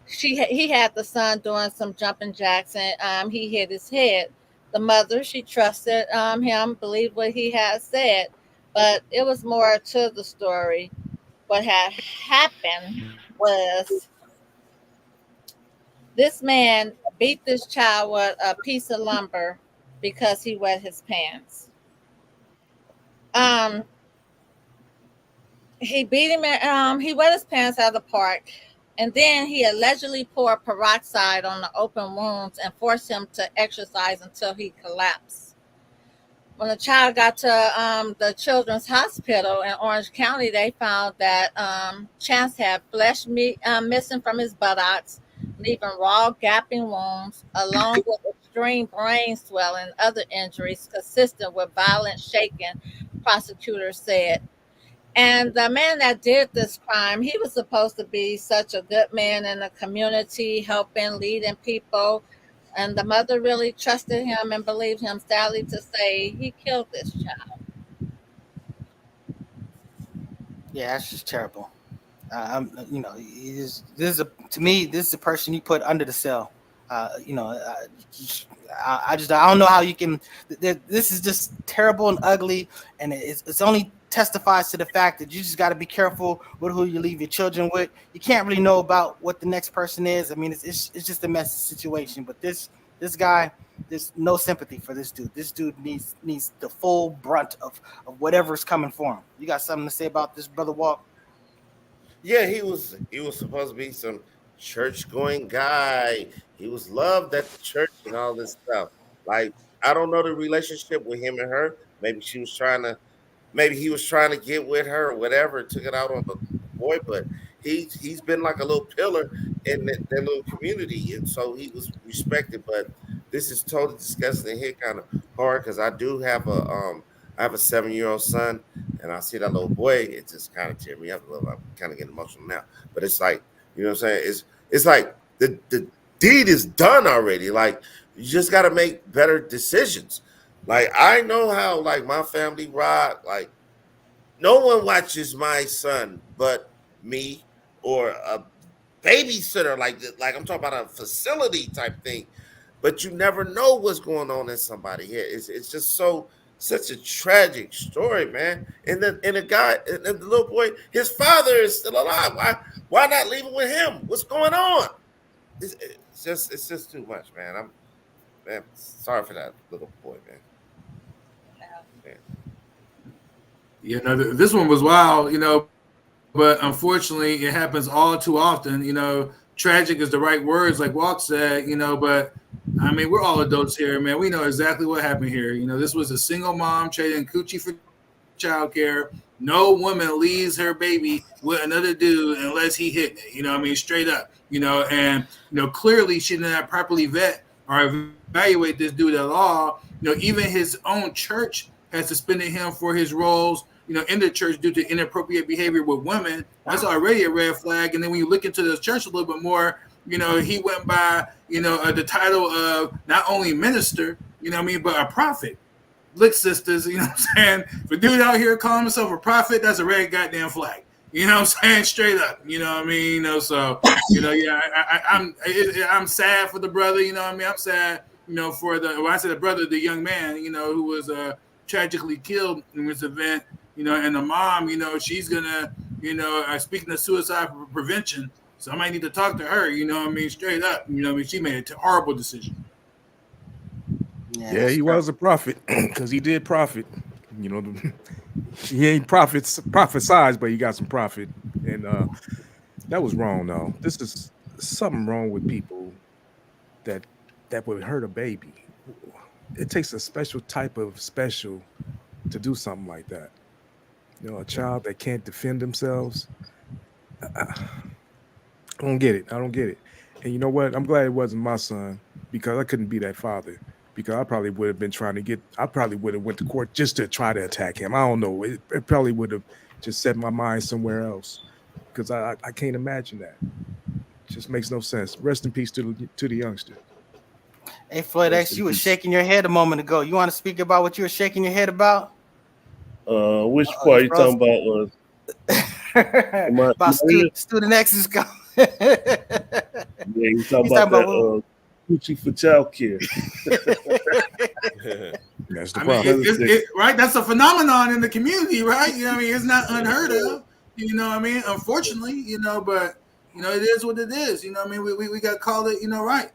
he had the son doing some jumping jacks, and he hit his head. The mother, she trusted him, believed what he had said, but it was more to the story. What had happened was this man beat this child with a piece of lumber because he wet his pants. Um, he beat him. He wet his pants out of the park, and then he allegedly poured peroxide on the open wounds and forced him to exercise until he collapsed. When the child got to the children's hospital in Orange County, they found that Chance had flesh missing from his buttocks, leaving raw, gaping wounds, along with extreme brain swelling and other injuries consistent with violent shaking, prosecutors said. And the man that did this crime, he was supposed to be such a good man in the community, helping, leading people. And the mother really trusted him and believed him, sadly to say, he killed this child. Yeah, that's just terrible. This is to me, this is a person you put under the cell. I don't know how you can. This is just terrible and ugly, and it's only testifies to the fact that you just got to be careful with who you leave your children with. You can't really know about what the next person is. I mean, it's just a messy situation. But this guy, there's no sympathy for this dude. This dude needs the full brunt of whatever's coming for him. You got something to say about this, brother Walk? Yeah, he was supposed to be some church going guy. He was loved at the church and all this stuff. Like, I don't know the relationship with him and her. Maybe he was trying to get with her or whatever, took it out on the boy, but he's been like a little pillar in that little community, and so he was respected. But this is totally disgusting and hit kind of hard because I have a 7-year-old son, and I see that little boy. It just kind of tear me up a little. I'm kind of getting emotional now, but it's like, you know what I'm saying? It's like the deed is done already. Like, you just got to make better decisions. Like, I know how like my family rock. Like, no one watches my son but me or a babysitter. Like I'm talking about a facility type thing. But you never know what's going on in somebody here. It's just such a tragic story, man. And the little boy, his father is still alive. Why not leave it with him? What's going on? It's just too much, man. Man, sorry for that little boy, man. Yeah, no, this one was wild, but unfortunately, it happens all too often. Tragic is the right words, like Walt said. But I mean, we're all adults here, man. We know exactly what happened here. This was a single mom trading coochie for childcare. No woman leaves her baby with another dude unless he hit it. I mean, straight up. And clearly she did not properly vet or evaluate this dude at all. Even his own church has suspended him for his roles in the church due to inappropriate behavior with women. That's already a red flag. And then when you look into the church a little bit more, he went by, the title of not only minister, but a prophet. Look, sisters, what I'm saying? If a dude out here calling himself a prophet, that's a red goddamn flag. What I'm saying? Straight up. What I mean? So, yeah, I'm sad for the brother, I'm sad, for when I say the brother, the young man, who was tragically killed in this event, and the mom, she's gonna, speaking of suicide prevention, somebody need to talk to her, straight up, she made a horrible decision. Yeah, he was a prophet because he did profit. He ain't prophesized, but he got some profit, and that was wrong. Though this is something wrong with people that would hurt a baby. It takes a special type of special to do something like that. A child that can't defend themselves. I don't get it. I don't get it. And you know what? I'm glad it wasn't my son because I couldn't be that father. Because I probably would have been I probably would have went to court just to try to attack him. I don't know. It probably would have just set my mind somewhere else because I can't imagine that. It just makes no sense. Rest in peace to the youngster. Hey, Floyd X, you were shaking your head a moment ago. You want to speak about what you were shaking your head about? Which part are you talking about? About student X's go. Yeah, you talking about that coochie for child care. That's the problem. Right? That's a phenomenon in the community, right? It's not unheard of. Unfortunately, but it is what it is. We got to call it, right.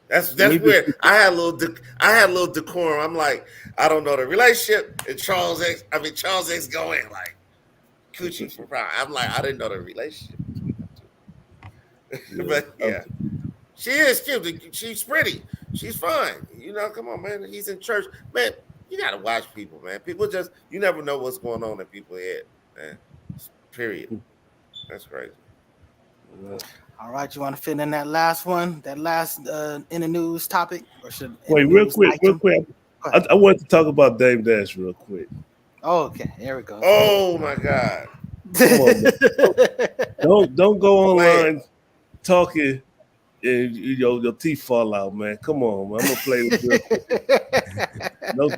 That's weird. I had a little decorum. I'm like, I don't know the relationship. And Charles X going like coochie for pride. I'm like, I didn't know the relationship. But yeah, she is cute. She's pretty. She's fine. Come on, man. He's in church, man. You gotta watch people, man. People you never know what's going on in people's head, man. Period. That's crazy. All right, you want to fit in that last one, that last in the news topic, or should wait real quick? I want to talk about Dame Dash real quick. Oh, okay, there we go. Oh my God! Come on, don't go online talking and your teeth fall out, man. Come on, man. I'm gonna play with you.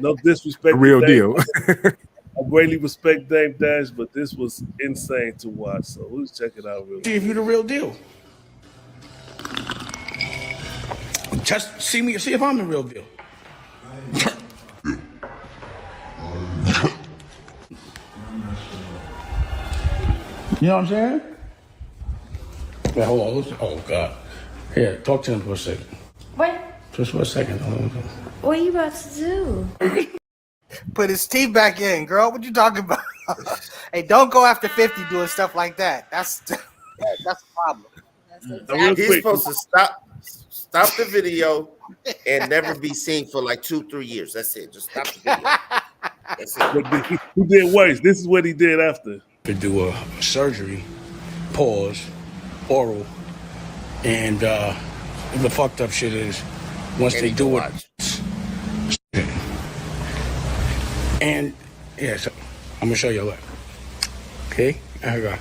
No disrespect. A real deal. I greatly respect Dame Dash, but this was insane to watch. So let's check it out real quick. See if you're the real deal. Just see if I'm the real deal. You know what I'm saying? Yeah, hold on. Oh, God. Here, talk to him for a second. What? Just for a second. What are you about to do? Put his teeth back in, girl. What you talking about? Hey, don't go after 50 doing stuff like that. That's a problem. He's supposed to stop the video and never be seen for like 2-3 years. That's it. Just stop the video. That's it. But he did worse. This is what he did after. To do a surgery, pause, oral, and the fucked up shit is once they do it. And yeah, so I'm gonna show you what. Okay, here we go.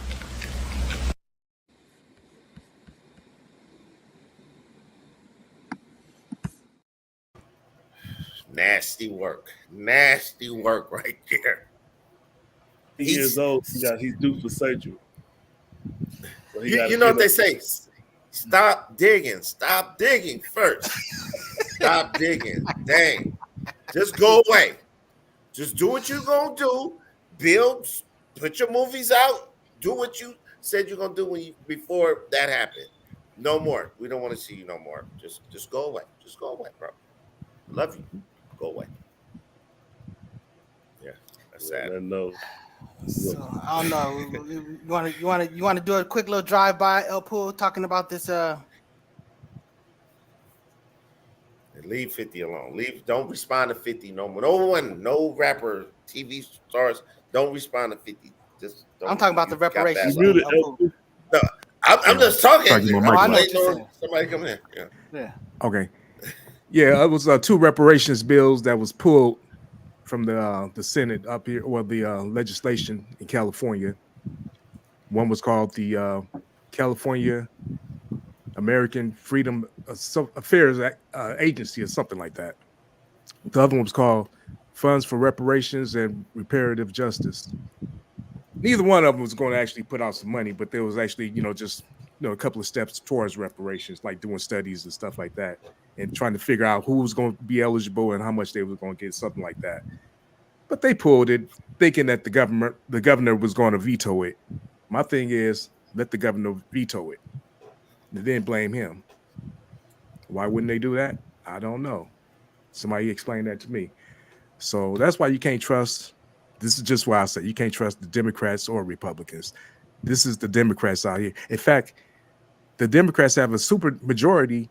Nasty work right there. He's years old. He's due for surgery. So you know what they say? Stop digging first. Stop digging. Dang. Just go away. Just do what you're gonna do. Build, put your movies out. Do what you said you're gonna do before that happened. No more. We don't want to see you no more. Just go away. Just go away, bro. Love you. Go away. That's sad. No. So I don't know. You want to do a quick little drive by El Pool talking about this Leave 50 alone. Don't respond to 50 no more. No rapper, TV stars, don't respond to 50. Just don't. I'm talking about the You got that reparations right. thing, El Pool. No, I'm just talking. Talking about I'm Mike I know what waiting you're on saying. somebody coming in. Yeah. Yeah. Okay. Yeah, it was 2 reparations bills that was pulled from the Senate up here, or the legislation in California. One was called the California American Freedom Affairs Agency or something like that. The other one was called Funds for Reparations and Reparative Justice. Neither one of them was going to actually put out some money, but there was actually, just a couple of steps towards reparations, like doing studies and stuff like that, and trying to figure out who was going to be eligible and how much they were going to get, something like that. But they pulled it, thinking that the governor was going to veto it. My thing is, let the governor veto it, and then blame him. Why wouldn't they do that? I don't know. Somebody explain that to me. So that's why you can't trust. This is just why I say you can't trust the Democrats or Republicans. This is the Democrats out here. In fact, the Democrats have a super majority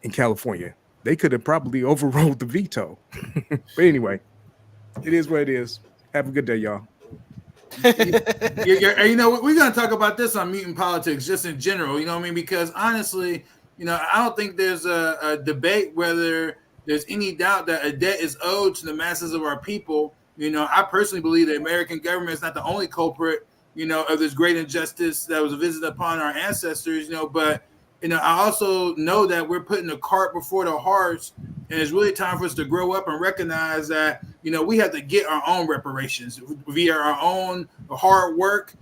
in California. They could have probably overrode the veto. But anyway, it is what it is. Have a good day, y'all. We're going to talk about this on Mutant Politics just in general, you know what I mean? Because honestly, I don't think there's a debate whether there's any doubt that a debt is owed to the masses of our people. I personally believe the American government is not the only culprit, of this great injustice that was visited upon our ancestors, but, I also know that we're putting the cart before the horse, and it's really time for us to grow up and recognize that, we have to get our own reparations via our own hard work,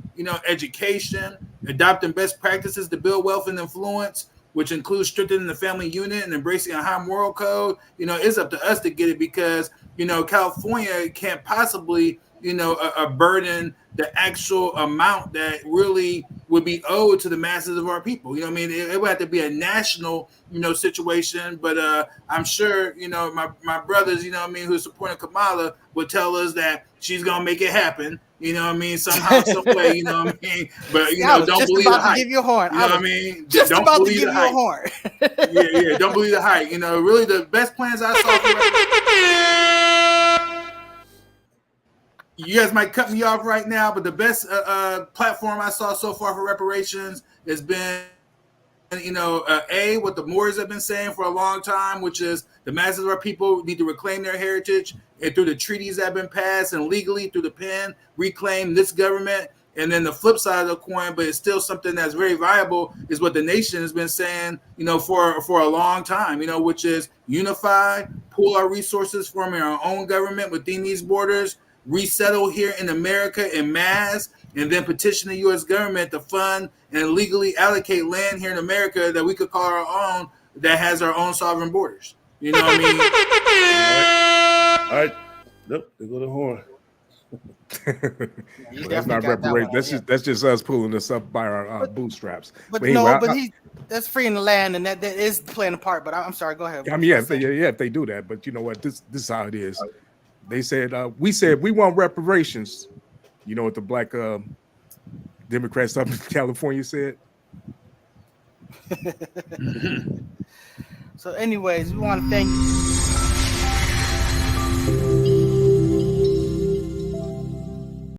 education, adopting best practices to build wealth and influence, which includes strengthening the family unit and embracing a high moral code. It's up to us to get it because, California can't possibly, burden the actual amount that really would be owed to the masses of our people. It would have to be a national, situation. But I'm sure, my brothers, who's supporting Kamala would tell us that she's going to make it happen. Somehow, some way, But, don't believe the hype. Give you a horn. Just don't about to give you a horn. Yeah. Don't believe the hype. Really the best plans I saw. You guys might cut me off right now, but the best platform I saw so far for reparations has been, what the Moors have been saying for a long time, which is the masses of our people need to reclaim their heritage, and through the treaties that have been passed and legally through the pen, reclaim this government. And then the flip side of the coin, but it's still something that's very viable, is what the nation has been saying, for a long time, which is unify, pool our resources, forming our own government within these borders, resettle here in America en masse, and then petition the U.S. government to fund and legally allocate land here in America that we could call our own, that has our own sovereign borders. You know what I mean? All right. Nope, there go the horn. That's not reparation. That's just us pulling this up by our bootstraps. But anyway, that's freeing the land, and that is playing a part. But I'm sorry, go ahead. If they do that, but you know what? This is how it is. They said we want reparations. You know what the black Democrats up in California said? So, anyways, we want to thank you.